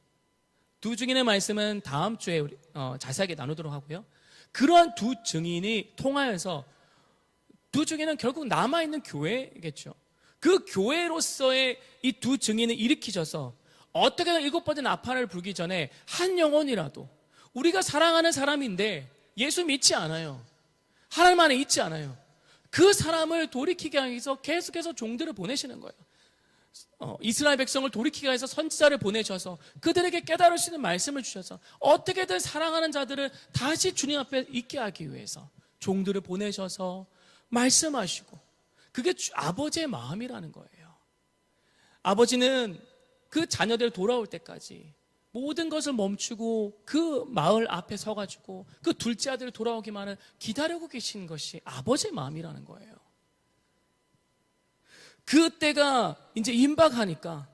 두 증인의 말씀은 다음 주에 우리 자세하게 나누도록 하고요. 그러한 두 증인이 통하여서, 두 증인은 결국 남아있는 교회겠죠. 그 교회로서의 이 두 증인을 일으키셔서 어떻게든 일곱 번째 나팔을 불기 전에 한 영혼이라도, 우리가 사랑하는 사람인데 예수 믿지 않아요. 하나님 안에 있지 않아요. 그 사람을 돌이키게 하기 위해서 계속해서 종들을 보내시는 거예요. 이스라엘 백성을 돌이키게 해서 선지자를 보내셔서 그들에게 깨달을 수 있는 말씀을 주셔서 어떻게든 사랑하는 자들을 다시 주님 앞에 있게 하기 위해서 종들을 보내셔서 말씀하시고, 그게 아버지의 마음이라는 거예요. 아버지는 그 자녀들 돌아올 때까지 모든 것을 멈추고 그 마을 앞에 서가지고 그 둘째 아들 돌아오기만을 기다리고 계신 것이 아버지의 마음이라는 거예요. 그때가 이제 임박하니까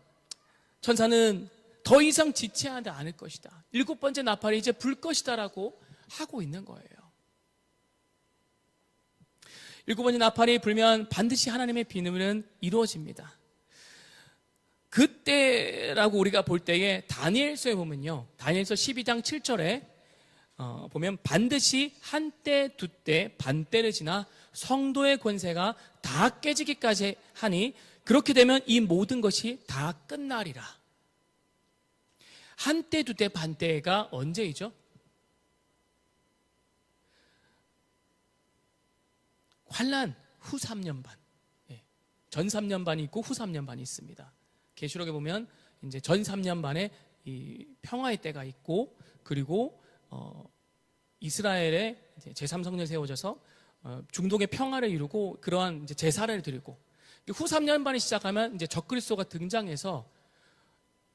천사는 더 이상 지체하지 않을 것이다. 일곱 번째 나팔이 이제 불 것이다라고 하고 있는 거예요. 일곱 번째 나팔이 불면 반드시 하나님의 비밀은 이루어집니다. 그때라고 우리가 볼 때에 다니엘서에 보면요, 다니엘서 12장 7절에 보면 반드시 한때 두때 반때를 지나 성도의 권세가 다 깨지기까지 하니 그렇게 되면 이 모든 것이 다 끝나리라. 한때 두때 반때가 언제이죠? 환난 후 3년 반. 전 3년 반이 있고 후 3년 반이 있습니다. 계시록에 보면 이제 전 3년 반에 이 평화의 때가 있고, 그리고 이스라엘의 제3성전이 세워져서 중동의 평화를 이루고 그러한 이제 제사를 드리고, 후 3년반이 시작하면 이제 적그리스도가 등장해서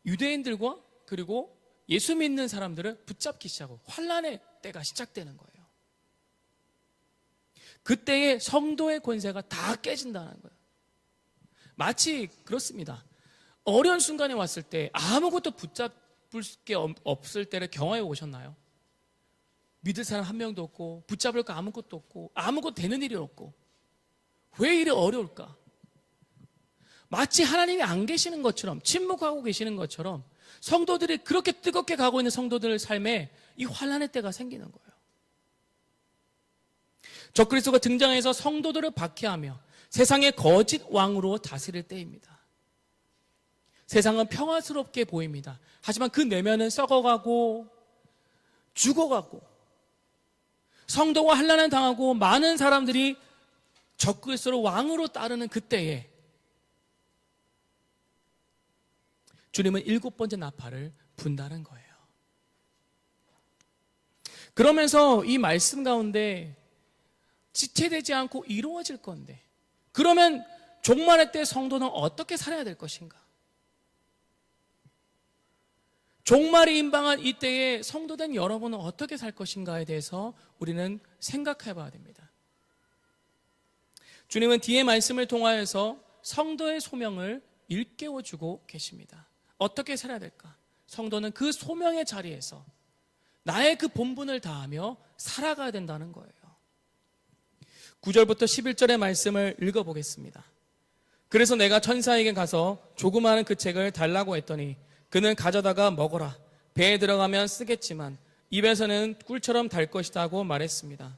유대인들과 그리고 예수 믿는 사람들을 붙잡기 시작하고 환란의 때가 시작되는 거예요. 그때에 성도의 권세가 다 깨진다는 거예요. 마치 그렇습니다. 어려운 순간에 왔을 때 아무것도 붙잡을 게 없을 때를 경험해 보셨나요? 믿을 사람 한 명도 없고 붙잡을 거 아무것도 없고 아무것도 되는 일이 없고 왜 이리 어려울까? 마치 하나님이 안 계시는 것처럼 침묵하고 계시는 것처럼 성도들이 그렇게 뜨겁게 가고 있는 성도들 삶에 이 환란의 때가 생기는 거예요. 적그리스도가 등장해서 성도들을 박해하며 세상의 거짓 왕으로 다스릴 때입니다. 세상은 평화스럽게 보입니다. 하지만 그 내면은 썩어가고 죽어가고 성도가 환난을 당하고 많은 사람들이 적그리스도를 왕으로 따르는 그때에 주님은 7번째 나팔을 분다는 거예요. 그러면서 이 말씀 가운데 지체되지 않고 이루어질 건데 그러면 종말의 때 성도는 어떻게 살아야 될 것인가? 종말이 임방한 이때에 성도된 여러분은 어떻게 살 것인가에 대해서 우리는 생각해 봐야 됩니다. 주님은 뒤의 말씀을 통하여서 성도의 소명을 일깨워주고 계십니다. 어떻게 살아야 될까? 성도는 그 소명의 자리에서 나의 그 본분을 다하며 살아가야 된다는 거예요. 9절부터 11절의 말씀을 읽어보겠습니다. 그래서 내가 천사에게 가서 조그마한 그 책을 달라고 했더니 그는 가져다가 먹어라. 배에 들어가면 쓰겠지만 입에서는 꿀처럼 달 것이다 고 말했습니다.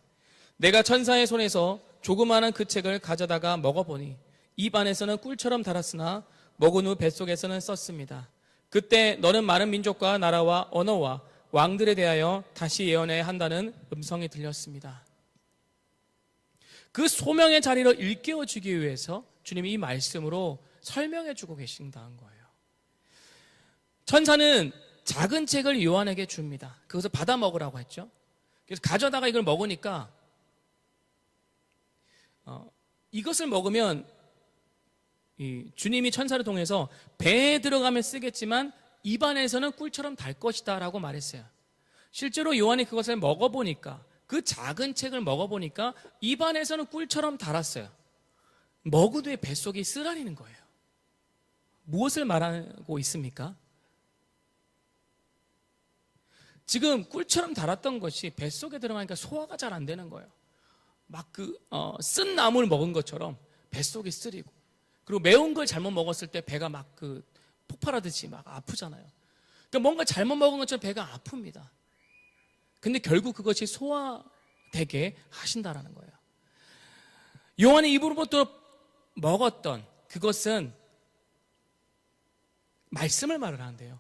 내가 천사의 손에서 조그마한 그 책을 가져다가 먹어보니 입 안에서는 꿀처럼 달았으나 먹은 후 뱃속에서는 썼습니다. 그때 너는 많은 민족과 나라와 언어와 왕들에 대하여 다시 예언해야 한다는 음성이 들렸습니다. 그 소명의 자리를 일깨워주기 위해서 주님이 이 말씀으로 설명해주고 계신다는 거예요. 천사는 작은 책을 요한에게 줍니다. 그것을 받아 먹으라고 했죠. 그래서 가져다가 이걸 먹으니까 이것을 먹으면 주님이 천사를 통해서 배에 들어가면 쓰겠지만 입 안에서는 꿀처럼 달 것이다 라고 말했어요. 실제로 요한이 그것을 먹어보니까 그 작은 책을 먹어보니까 입 안에서는 꿀처럼 달았어요. 먹은 후에 뱃속이 쓰라리는 거예요. 무엇을 말하고 있습니까? 지금 꿀처럼 달았던 것이 뱃속에 들어가니까 소화가 잘 안 되는 거예요. 막 쓴 나물 먹은 것처럼 뱃속이 쓰리고 그리고 매운 걸 잘못 먹었을 때 배가 막 폭발하듯이 막 아프잖아요. 그러니까 뭔가 잘못 먹은 것처럼 배가 아픕니다. 근데 결국 그것이 소화되게 하신다라는 거예요. 요한의 입으로부터 먹었던 그것은 말씀을 말을 하는데요.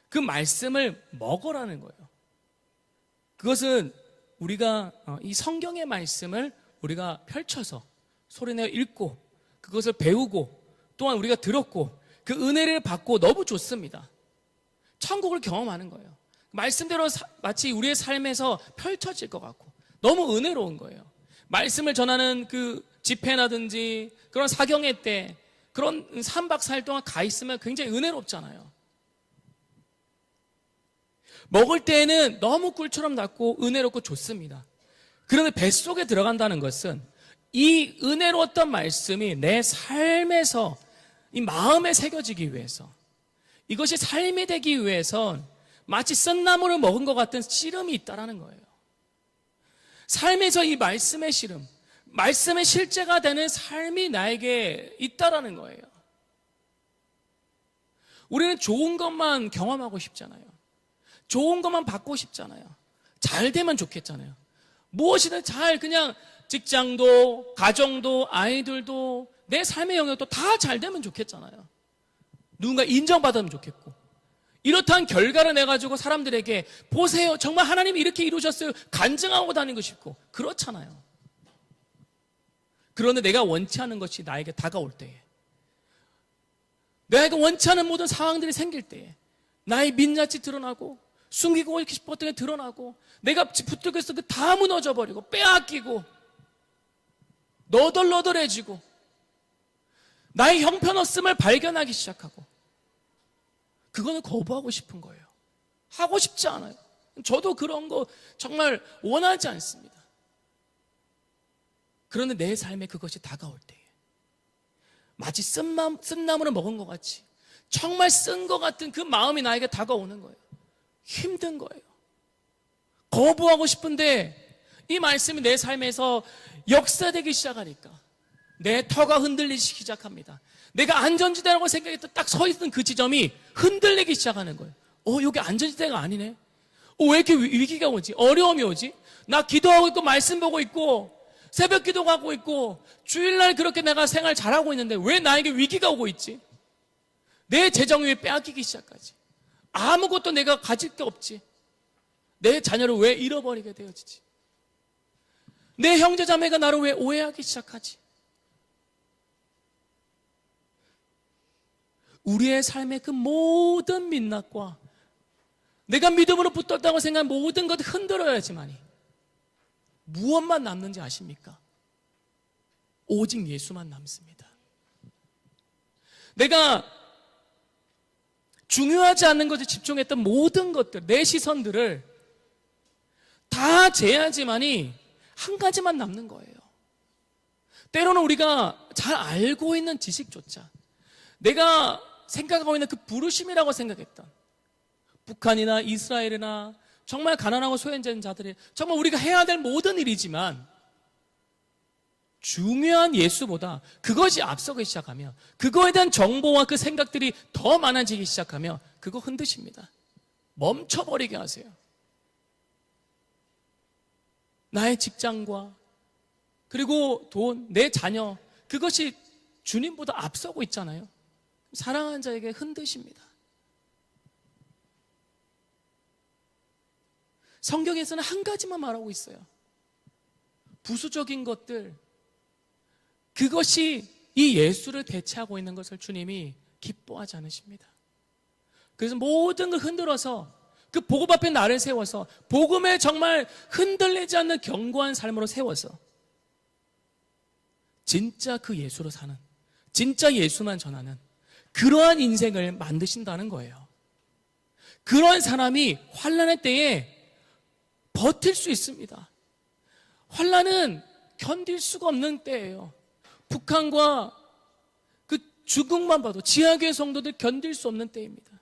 그 말씀을 먹으라는 거예요. 그것은 우리가 이 성경의 말씀을 우리가 펼쳐서 소리내어 읽고 그것을 배우고 또한 우리가 들었고 그 은혜를 받고 너무 좋습니다. 천국을 경험하는 거예요. 말씀대로 마치 우리의 삶에서 펼쳐질 것 같고 너무 은혜로운 거예요. 말씀을 전하는 그 집회나든지 그런 사경회 때 그런 3박 4일 동안 가 있으면 굉장히 은혜롭잖아요. 먹을 때에는 너무 꿀처럼 낫고 은혜롭고 좋습니다. 그런데 뱃속에 들어간다는 것은 이 은혜로웠던 말씀이 내 삶에서 이 마음에 새겨지기 위해서 이것이 삶이 되기 위해선 마치 쓴 나물을 먹은 것 같은 씨름이 있다라는 거예요. 삶에서 이 말씀의 씨름, 말씀의 실제가 되는 삶이 나에게 있다라는 거예요. 우리는 좋은 것만 경험하고 싶잖아요. 좋은 것만 받고 싶잖아요. 잘 되면 좋겠잖아요. 무엇이든 잘 그냥 직장도 가정도 아이들도 내 삶의 영역도 다 잘 되면 좋겠잖아요. 누군가 인정받으면 좋겠고 이렇다는 결과를 내가지고 사람들에게 보세요 정말 하나님이 이렇게 이루셨어요 간증하고 다니고 싶고 그렇잖아요. 그런데 내가 원치 않는 것이 나에게 다가올 때에 내가 원치 않은 모든 상황들이 생길 때에 나의 민낯이 드러나고 숨기고 싶었던 게 드러나고 내가 붙들고 있었던 게 다 무너져 버리고 빼앗기고 너덜너덜해지고 나의 형편없음을 발견하기 시작하고, 그거는 거부하고 싶은 거예요. 하고 싶지 않아요. 저도 그런 거 정말 원하지 않습니다. 그런데 내 삶에 그것이 다가올 때에 마치 쓴나무를 먹은 것 같이 정말 쓴 것 같은 그 마음이 나에게 다가오는 거예요. 힘든 거예요. 거부하고 싶은데 이 말씀이 내 삶에서 역사되기 시작하니까 내 터가 흔들리기 시작합니다. 내가 안전지대라고 생각했던 딱 서 있던 그 지점이 흔들리기 시작하는 거예요. 여기 안전지대가 아니네. 왜 이렇게 위기가 오지? 어려움이 오지? 나 기도하고 있고 말씀 보고 있고 새벽 기도하고 있고 주일날 그렇게 내가 생활 잘하고 있는데 왜 나에게 위기가 오고 있지? 내 재정이 왜 빼앗기기 시작하지? 아무것도 내가 가질 게 없지? 내 자녀를 왜 잃어버리게 되어지지? 내 형제 자매가 나를 왜 오해하기 시작하지? 우리의 삶의 그 모든 민낯과 내가 믿음으로 붙들었다고 생각한 모든 것을 흔들어야지만이 무엇만 남는지 아십니까? 오직 예수만 남습니다. 내가 중요하지 않는 것에 집중했던 모든 것들, 내 시선들을 다 제해야지만이 한 가지만 남는 거예요. 때로는 우리가 잘 알고 있는 지식조차 내가 생각하고 있는 그 부르심이라고 생각했던 북한이나 이스라엘이나 정말 가난하고 소외된 자들이 정말 우리가 해야 될 모든 일이지만 중요한 예수보다 그것이 앞서기 시작하며 그거에 대한 정보와 그 생각들이 더 많아지기 시작하며 그거 흔드십니다. 멈춰버리게 하세요. 나의 직장과 그리고 돈, 내 자녀, 그것이 주님보다 앞서고 있잖아요. 사랑하는 자에게 흔드십니다. 성경에서는 한 가지만 말하고 있어요. 부수적인 것들, 그것이 이 예수를 대체하고 있는 것을 주님이 기뻐하지 않으십니다. 그래서 모든 걸 흔들어서 그 복음 앞에 나를 세워서 복음에 정말 흔들리지 않는 견고한 삶으로 세워서 진짜 그 예수로 사는, 진짜 예수만 전하는 그러한 인생을 만드신다는 거예요. 그런 사람이 환난의 때에 버틸 수 있습니다. 환난은 견딜 수가 없는 때예요. 북한과 그 중국만 봐도 지하교회 성도들 견딜 수 없는 때입니다.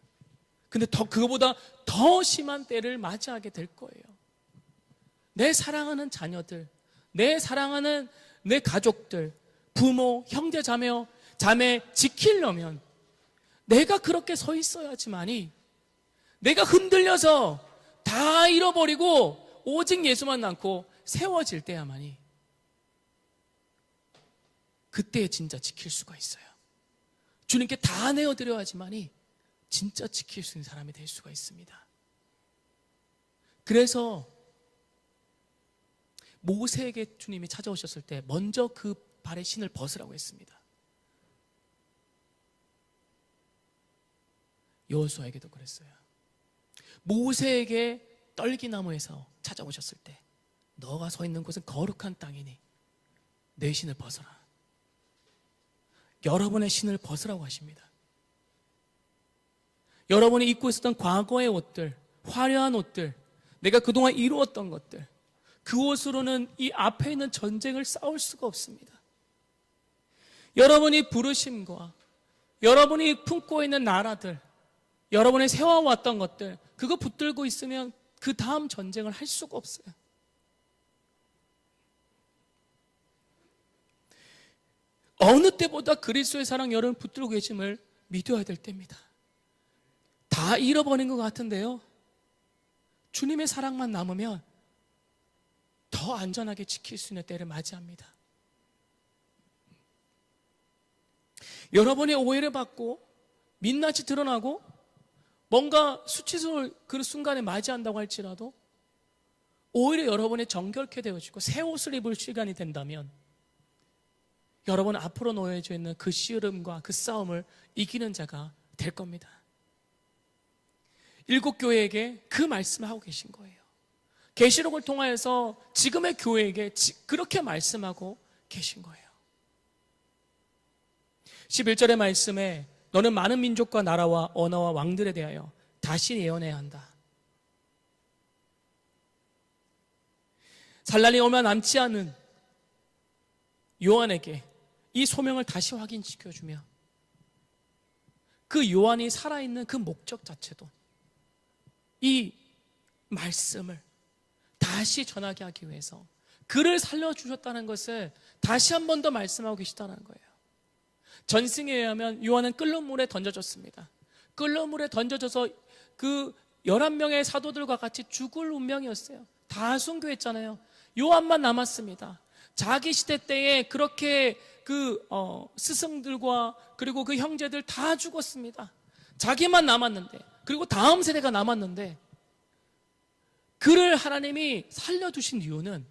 근데 그거보다 더 심한 때를 맞이하게 될 거예요. 내 사랑하는 자녀들, 내 사랑하는 내 가족들, 부모, 형제, 자매 지키려면 내가 그렇게 서 있어야지만이, 내가 흔들려서 다 잃어버리고 오직 예수만 남고 세워질 때야만이 그때 진짜 지킬 수가 있어요. 주님께 다 내어드려야지만이 진짜 지킬 수 있는 사람이 될 수가 있습니다. 그래서 모세에게 주님이 찾아오셨을 때 먼저 그 발에 신을 벗으라고 했습니다. 여호수아에게도 그랬어요. 모세에게 떨기나무에서 찾아오셨을 때 너가 서 있는 곳은 거룩한 땅이니 내 신을 벗어라. 여러분의 신을 벗으라고 하십니다. 여러분이 입고 있었던 과거의 옷들, 화려한 옷들, 내가 그동안 이루었던 것들, 그 옷으로는 이 앞에 있는 전쟁을 싸울 수가 없습니다. 여러분이 부르심과 여러분이 품고 있는 나라들, 여러분이 세워왔던 것들, 그거 붙들고 있으면 그 다음 전쟁을 할 수가 없어요. 어느 때보다 그리스도의 사랑 여러분 붙들고 계심을 믿어야 될 때입니다. 다 잃어버린 것 같은데요, 주님의 사랑만 남으면 더 안전하게 지킬 수 있는 때를 맞이합니다. 여러분이 오해를 받고 민낯이 드러나고 뭔가 수치스러울 그 순간에 맞이한다고 할지라도 오히려 여러분이 정결케 되어지고 새 옷을 입을 시간이 된다면 여러분 앞으로 놓여져 있는 그 시름과 그 싸움을 이기는 자가 될 겁니다. 일곱 교회에게 그 말씀을 하고 계신 거예요. 계시록을 통하여서 지금의 교회에게 그렇게 말씀하고 계신 거예요. 11절의 말씀에 너는 많은 민족과 나라와 언어와 왕들에 대하여 다시 예언해야 한다. 산란이 얼마 남지 않은 요한에게 이 소명을 다시 확인시켜주며 그 요한이 살아있는 그 목적 자체도 이 말씀을 다시 전하게 하기 위해서 그를 살려주셨다는 것을 다시 한 번 더 말씀하고 계시다는 거예요. 전승에 의하면 요한은 끓는 물에 던져졌습니다. 끓는 물에 던져져서 그 11명의 사도들과 같이 죽을 운명이었어요. 다 순교했잖아요. 요한만 남았습니다. 자기 시대 때에 그렇게 스승들과 그리고 그 형제들 다 죽었습니다. 자기만 남았는데, 그리고 다음 세대가 남았는데, 그를 하나님이 살려두신 이유는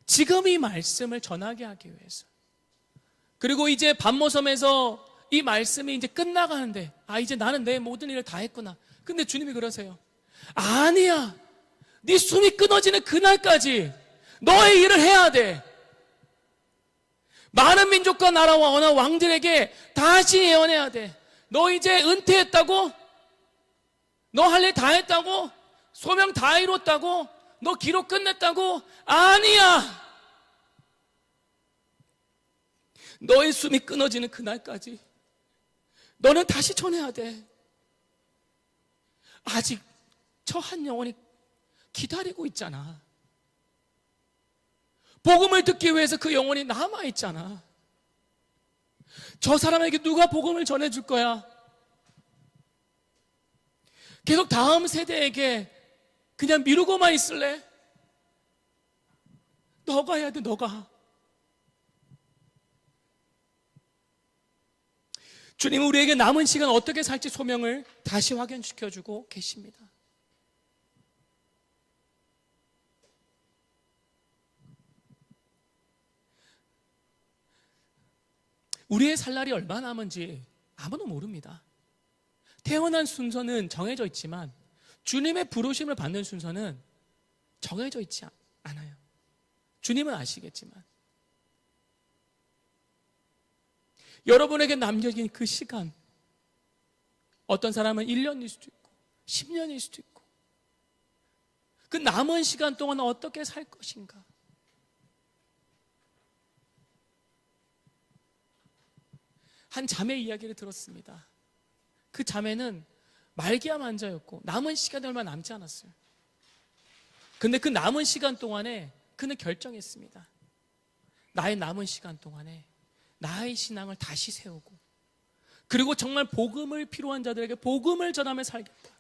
지금 이 말씀을 전하게 하기 위해서. 그리고 이제 반모섬에서 이 말씀이 이제 끝나가는데, 이제 나는 내 모든 일을 다 했구나. 근데 주님이 그러세요. 아니야. 네 숨이 끊어지는 그날까지 너의 일을 해야 돼. 많은 민족과 나라와 언어 왕들에게 다시 예언해야 돼. 너 이제 은퇴했다고? 너 할 일 다 했다고? 소명 다 이뤘다고? 너 기록 끝냈다고? 아니야. 너의 숨이 끊어지는 그날까지 너는 다시 전해야 돼. 아직 저 한 영혼이 기다리고 있잖아. 복음을 듣기 위해서 그 영혼이 남아있잖아. 저 사람에게 누가 복음을 전해줄 거야? 계속 다음 세대에게 그냥 미루고만 있을래? 너가 해야 돼, 너가. 주님은 우리에게 남은 시간 어떻게 살지 소명을 다시 확인시켜주고 계십니다. 우리의 살 날이 얼마 남은지 아무도 모릅니다. 태어난 순서는 정해져 있지만 주님의 부르심을 받는 순서는 정해져 있지 않아요. 주님은 아시겠지만 여러분에게 남겨진 그 시간, 어떤 사람은 1년일 수도 있고 10년일 수도 있고, 그 남은 시간 동안 어떻게 살 것인가? 한 자매 이야기를 들었습니다. 그 자매는 말기암 환자였고 남은 시간이 얼마 남지 않았어요. 근데 그 남은 시간 동안에 그는 결정했습니다. 나의 남은 시간 동안에 나의 신앙을 다시 세우고, 그리고 정말 복음을 필요한 자들에게 복음을 전하며 살겠다.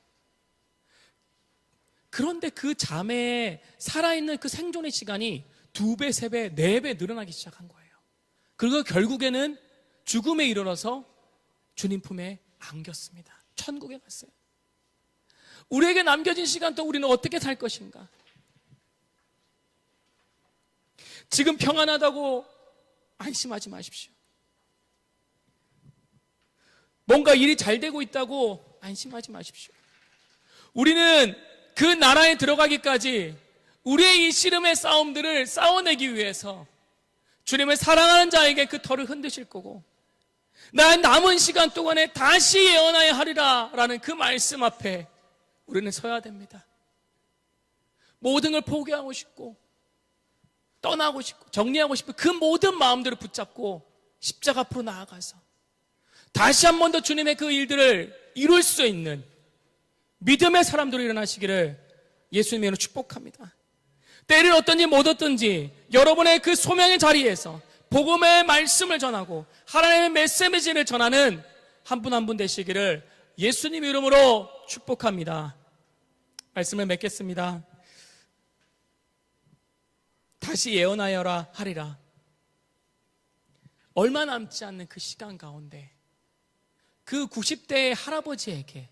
그런데 그 자매의 살아있는 그 생존의 시간이 2배, 3배, 4배 늘어나기 시작한 거예요. 그리고 결국에는 죽음에 이르러서 주님 품에 안겼습니다. 천국에 갔어요. 우리에게 남겨진 시간 동안 우리는 어떻게 살 것인가? 지금 평안하다고 안심하지 마십시오. 뭔가 일이 잘 되고 있다고 안심하지 마십시오. 우리는 그 나라에 들어가기까지 우리의 이 씨름의 싸움들을 싸워내기 위해서 주님을 사랑하는 자에게 그 털을 흔드실 거고, 나의 남은 시간 동안에 다시 예언하여 하리라 라는 그 말씀 앞에 우리는 서야 됩니다. 모든 걸 포기하고 싶고 떠나고 싶고 정리하고 싶고 그 모든 마음들을 붙잡고 십자가 앞으로 나아가서 다시 한 번 더 주님의 그 일들을 이룰 수 있는 믿음의 사람들이 일어나시기를 예수님으로 축복합니다. 때를 얻든지 못 얻든지 여러분의 그 소명의 자리에서 복음의 말씀을 전하고 하나님의 메시지를 전하는 한 분 한 분 되시기를 예수님 이름으로 축복합니다. 말씀을 맺겠습니다. 다시 예언하여라 하리라. 얼마 남지 않는 그 시간 가운데 그 90대의 할아버지에게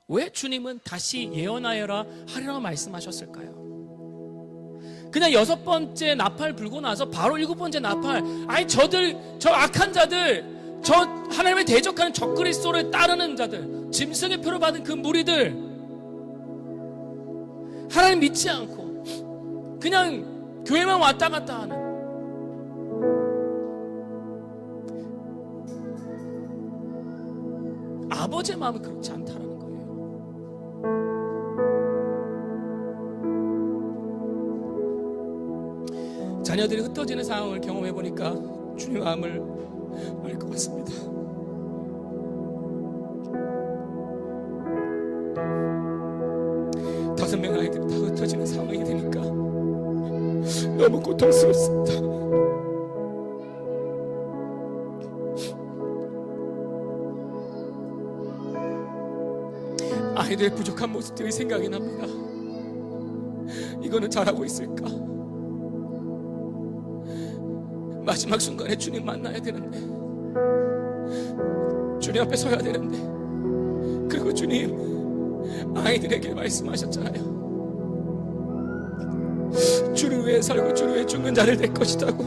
왜 주님은 다시 예언하여라 하리라고 말씀하셨을까요? 그냥 6번째 나팔 불고 나서 바로 7번째 나팔, 저 악한 자들, 저 하나님의 대적하는 적그리스도를 따르는 자들, 짐승의 표를 받은 그 무리들, 하나님 믿지 않고 그냥 교회만 왔다 갔다 하는, 아버지의 마음은 그렇지 않다라는 거예요. 자녀들이 흩어지는 상황을 경험해 보니까 주님 마음을 알 것 같습니다. 다섯 명 아이들이 다 흩어지는 상황이 되니까 너무 고통스럽습니다. 아이들의 부족한 모습들이 생각이 납니다. 이거는 잘하고 있을까? 마지막 순간에 주님 만나야 되는데, 주님 앞에 서야 되는데, 그리고 주님 아이들에게 말씀하셨잖아요. 주를 위해 살고 주를 위해 죽는 자를 될 것이라고.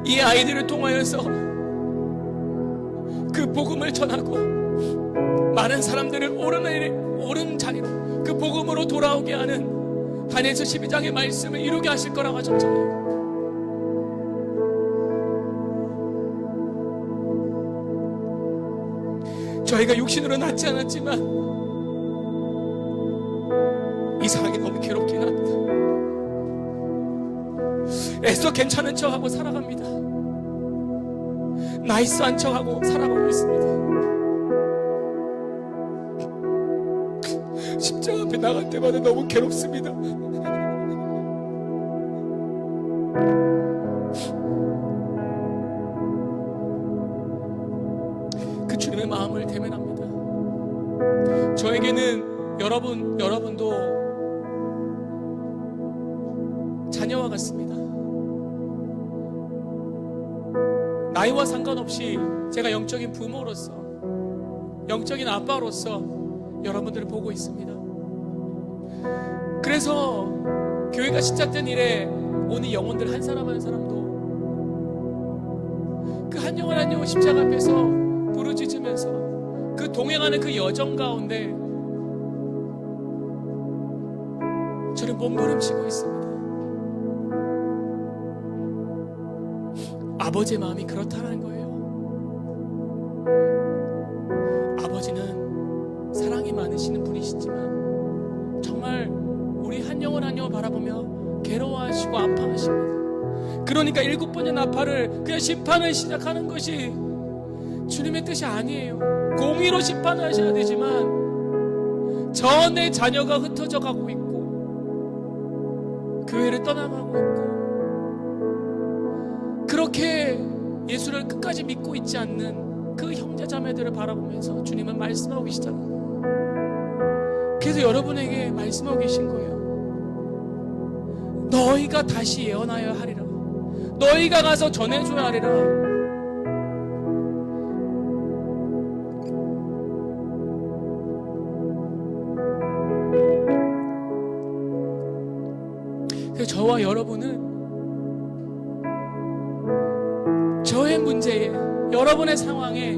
이 아이들을 통하여서 그 복음을 전하고 많은 사람들을 옳은 자리로 그 복음으로 돌아오게 하는 다니엘서 12장의 말씀을 이루게 하실 거라고 하셨잖아요. 저희가 육신으로 낫지 않았지만 이 상황이 너무 괴롭긴 합니다. 애써 괜찮은 척하고 살아갑니다. 나이스한 척하고 살아가고 있습니다. 십자가 앞에 나갈 때마다 너무 괴롭습니다. 그 주님의 마음을 대면합니다. 저에게는 여러분도 자녀와 같습니다. 나이와 상관없이 제가 영적인 부모로서, 영적인 아빠로서 여러분들을 보고 있습니다. 그래서 교회가 시작된 이래 오늘 영혼들 한 사람 한 사람도 그 한 영혼 한 영혼 십자가 앞에서 부르짖으면서 그 동행하는 그 여정 가운데 저를 몸부림치고 있습니다. 아버지의 마음이 그렇다는 거예요. 아버지는 사랑이 많으시는 분이시지만 정말 우리 한 영혼 한 영혼 바라보며 괴로워하시고 아파하십니다. 그러니까 7번의 나팔을 그냥 심판을 시작하는 것이 주님의 뜻이 아니에요. 공의로 심판을 하셔야 되지만 전에 자녀가 흩어져 가고 있고 교회를 떠나가고 있고 그렇게 예수를 끝까지 믿고 있지 않는 그 형제자매들을 바라보면서 주님은 말씀하고 계시잖아요. 그래서 여러분에게 말씀하고 계신 거예요. 너희가 다시 예언하여 하리라. 너희가 가서 전해줘야 하리라. 그래서 저와 여러분은 저의 문제에, 여러분의 상황에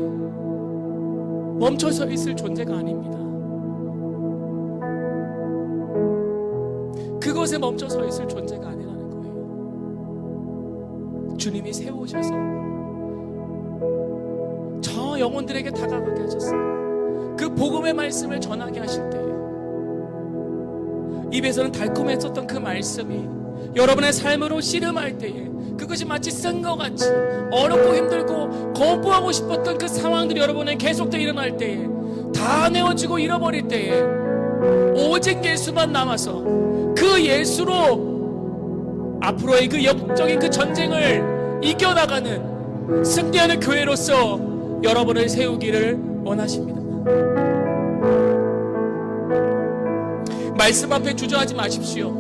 멈춰서 있을 존재가 아닙니다. 그것에 멈춰서 있을 존재가 아니라는 거예요. 주님이 세우셔서 저 영혼들에게 다가가게 하셨어요. 그 복음의 말씀을 전하게 하실 때에 입에서는 달콤했었던 그 말씀이 여러분의 삶으로 씨름할 때에 그것이 마치 쓴 것 같이 어렵고 힘들고 거부하고 싶었던 그 상황들이 여러분의 계속되어 일어날 때에 다 내어지고 잃어버릴 때에 오직 예수만 남아서 그 예수로 앞으로의 그 영적인 그 전쟁을 이겨나가는 승리하는 교회로서 여러분을 세우기를 원하십니다. 말씀 앞에 주저하지 마십시오.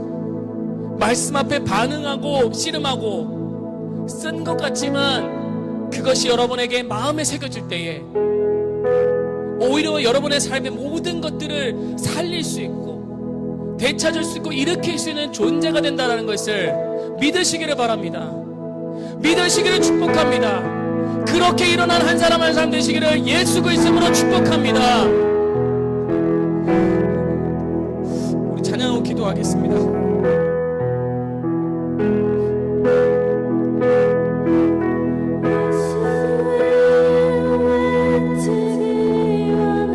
말씀 앞에 반응하고 씨름하고 쓴 것 같지만 그것이 여러분에게 마음에 새겨질 때에 오히려 여러분의 삶의 모든 것들을 살릴 수 있고 되찾을 수 있고 일으킬 수 있는 존재가 된다는 것을 믿으시기를 바랍니다. 믿으시기를 축복합니다. 그렇게 일어난 한 사람 한 사람 되시기를 예수 그리스도로 축복합니다. 우리 찬양하고 기도하겠습니다. 예수의 외치기와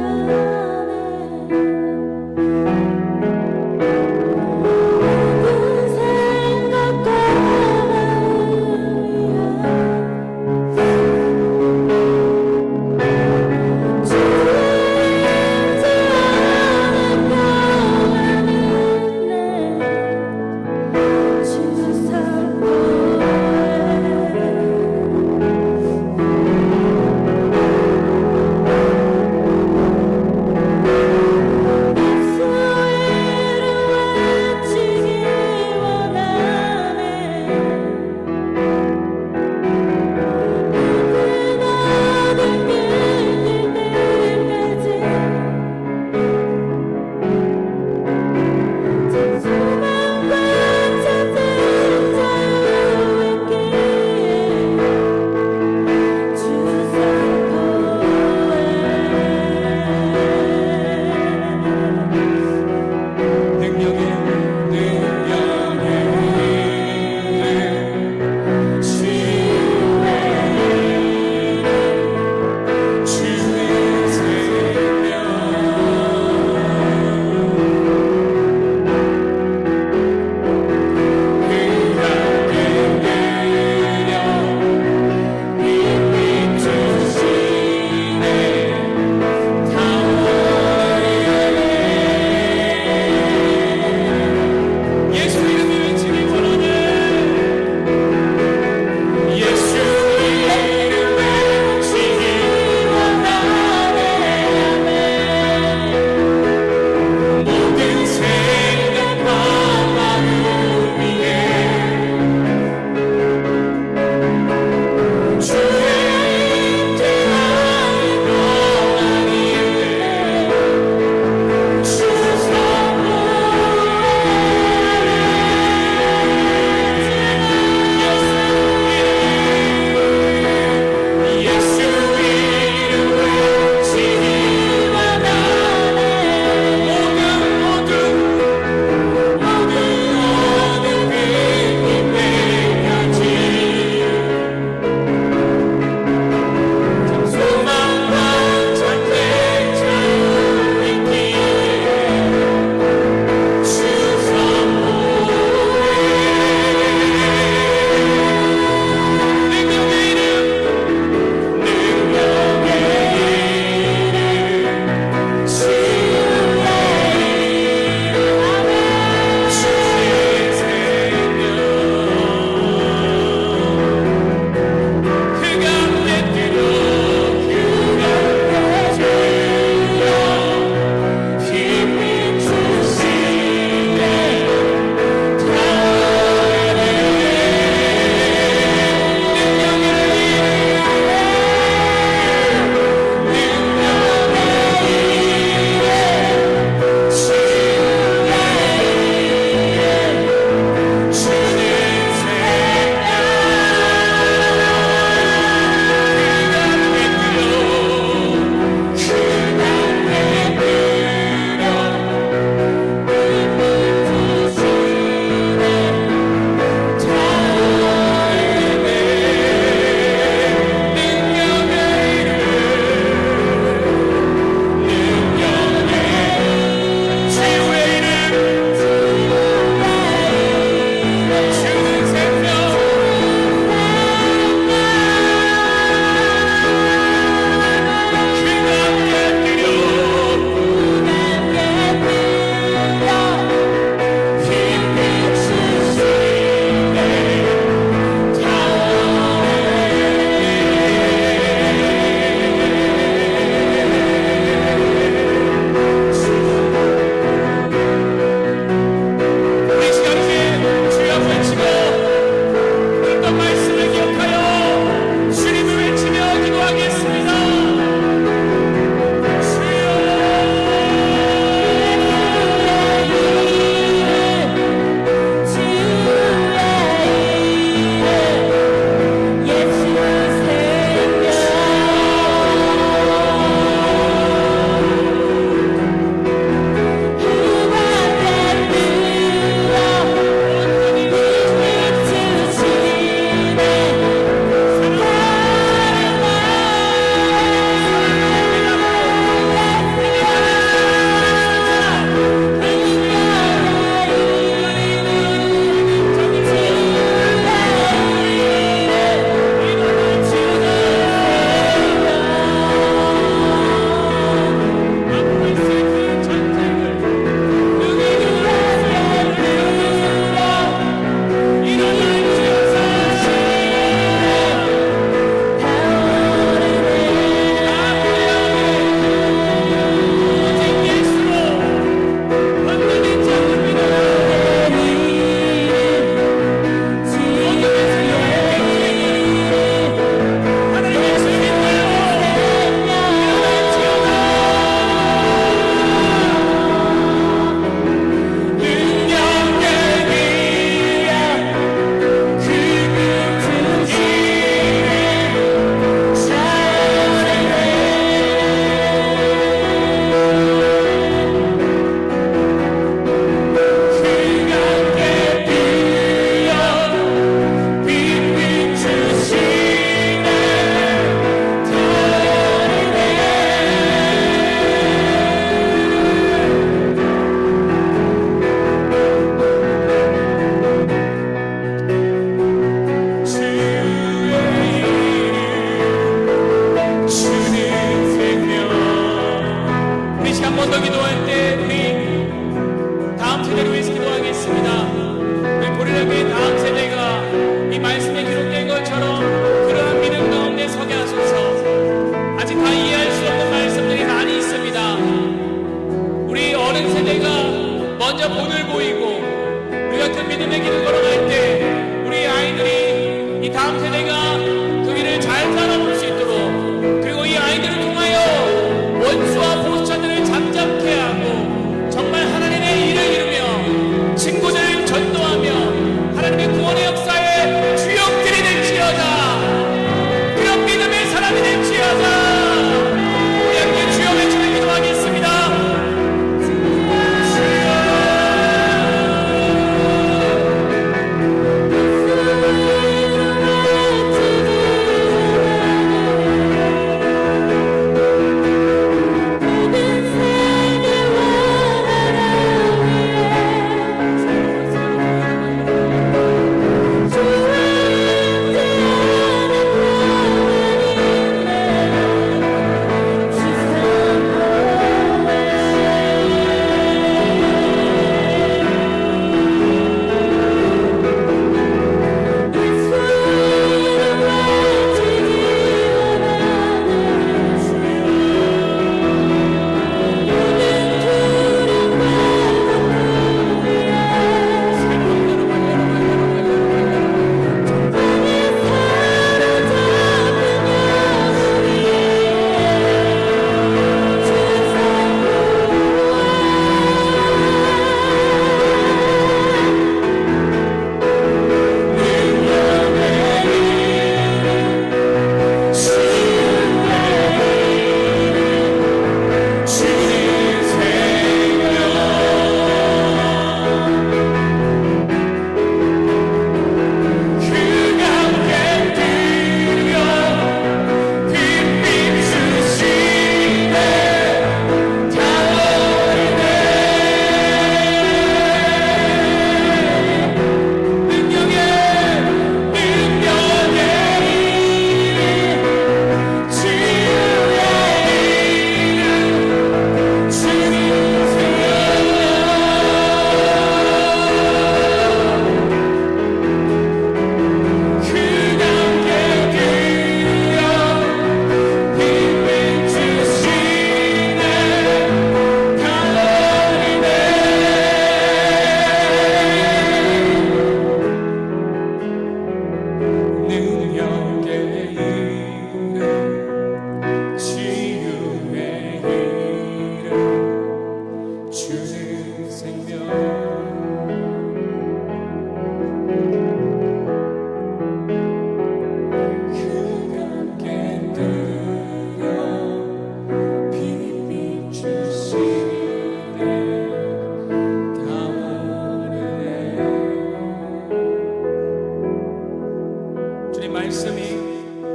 말씀이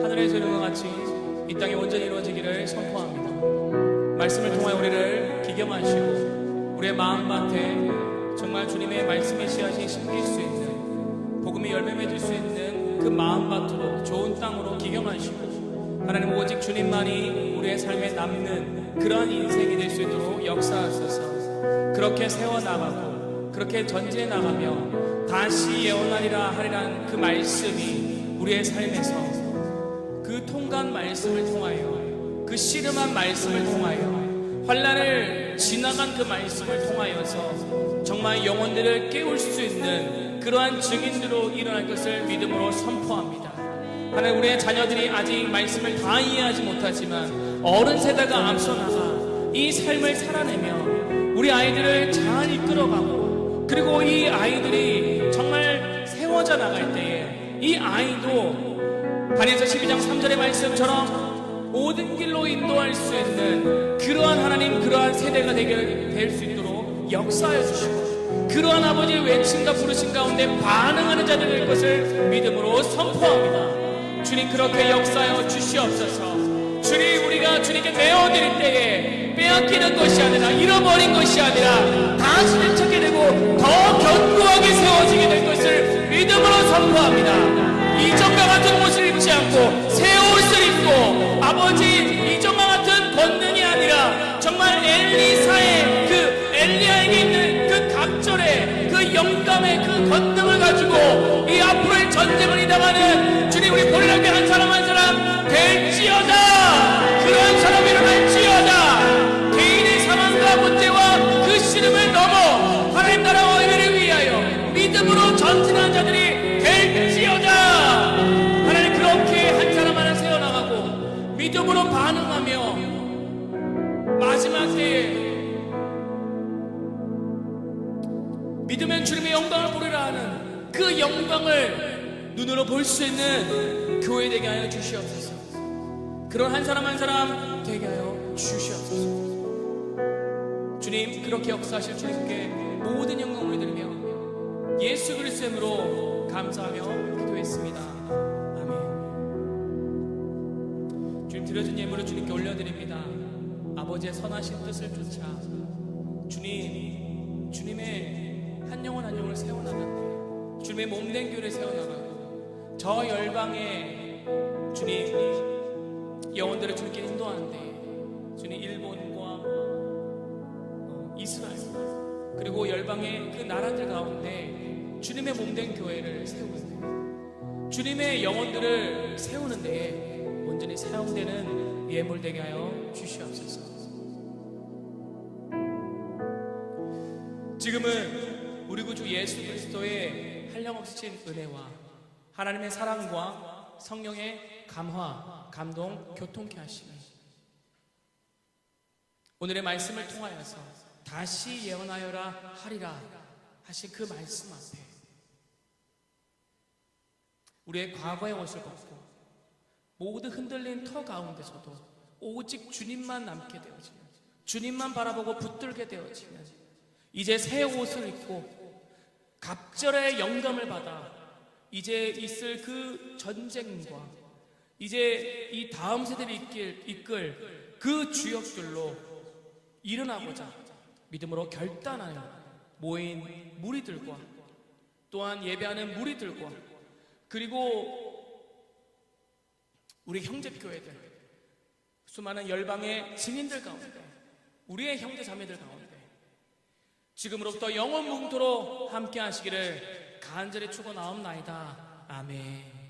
하늘에서 이룬 것 같이 이 땅에 온전히 이루어지기를 선포합니다. 말씀을 통하여 우리를 기경하시고 우리의 마음밭에 정말 주님의 말씀의 씨앗이 심길 수 있는, 복음이 열매 맺을 수 있는 그 마음밭으로, 좋은 땅으로 기경하시고 하나님 오직 주님만이 우리의 삶에 남는 그러한 인생이 될 수 있도록 역사하소서. 그렇게 세워나가고 그렇게 전진해 나가며 다시 예언하리라 하리란 그 말씀이 우리의 삶에서 그 통간 말씀을 통하여, 그 씨름한 말씀을 통하여, 환난을 지나간 그 말씀을 통하여서 정말 영혼들을 깨울 수 있는 그러한 증인으로 일어날 것을 믿음으로 선포합니다. 하나님, 우리의 자녀들이 아직 말씀을 다 이해하지 못하지만 어른 세대가 앞서 나가 이 삶을 살아내며 우리 아이들을 잘 이끌어가고, 그리고 이 아이들이 정말 세워져 나갈 때에 이 아이도 다니엘서 12장 3절의 말씀처럼 모든 길로 인도할 수 있는 그러한 하나님, 그러한 세대가 될 수 있도록 역사하여 주시고, 그러한 아버지의 외침과 부르심 가운데 반응하는 자들 될 것을 믿음으로 선포합니다. 주님, 그렇게 역사하여 주시옵소서. 주님, 우리가 주님께 내어드릴 때에 빼앗기는 것이 아니라, 잃어버린 것이 아니라 다시 되찾게 되고 더 견고하게 세워지게 될 것을 믿음으로 선포합니다. 이전과 같은 옷을 입지 않고 새 옷을 입고, 아버지 이전과 같은 권능이 아니라 정말 엘리사의 그 엘리야에게 있는 그 각절의 그 영감의 그 권능을 가지고 이 앞으로의 전쟁을 이당하는 주님, 우리 보리라게 한 사람 한 사람 될지어다. 그러한 사람이 일어날지어다. 개인의 상황과 문제와 그 씨름을 넘어 하나님 나라와 의를 위하여 믿음으로 전진한 자들이 될지어다. 하나님, 그렇게 한 사람 하나 세워나가고 믿음으로 반응하며 마지막 때에 믿으면 주님의 영광을 보리라 하는 그 영광을 눈으로 볼 수 있는 교회 되게 하여 주시옵소서. 그런 한 사람 한 사람 되게 하여 주시옵소서. 주님, 그렇게 역사하실 주님께 모든 영광을 드리며 예수 그리스도의 이름으로 감사하며 기도했습니다. 아멘. 주님, 드려진 예물을 주님께 올려드립니다. 아버지의 선하신 뜻을 쫓아 주님의 한 영혼 한 영혼을 세워나가는데, 주님의 몸된 교회를 세워나가고 저 열방에 주님 영혼들을 주님께 인도하는데, 주님 일본과 이스라엘 그리고 열방의 그 나라들 가운데 주님의 몸된 교회를 세우는데, 주님의 영혼들을 세우는 데에 온전히 사용되는 예물되게 하여 주시옵소서. 지금은 우리 구주 예수 그리스도의 한량없으신 은혜와 하나님의 사랑과 성령의 감화, 감동, 교통케 하시니 오늘의 말씀을 통하여서 다시 예언하여라 하리라 하신 그 말씀 앞에 우리의 과거의 옷을 벗고 모두 흔들린 터 가운데서도 오직 주님만 남게 되어지면, 주님만 바라보고 붙들게 되어지면 이제 새 옷을 입고 갑절의 영감을 받아 이제 있을 그 전쟁과 이제 이 다음 세대를 이끌 그 주역들로 일어나고자 믿음으로 결단하여 모인 무리들과 또한 예배하는 무리들과 그리고 우리 형제교회들, 수많은 열방의 증인들 가운데, 우리의 형제 자매들 가운데 지금으로부터 영원 뭉토록 함께 하시기를 간절히 축원하옵나이다. 아멘.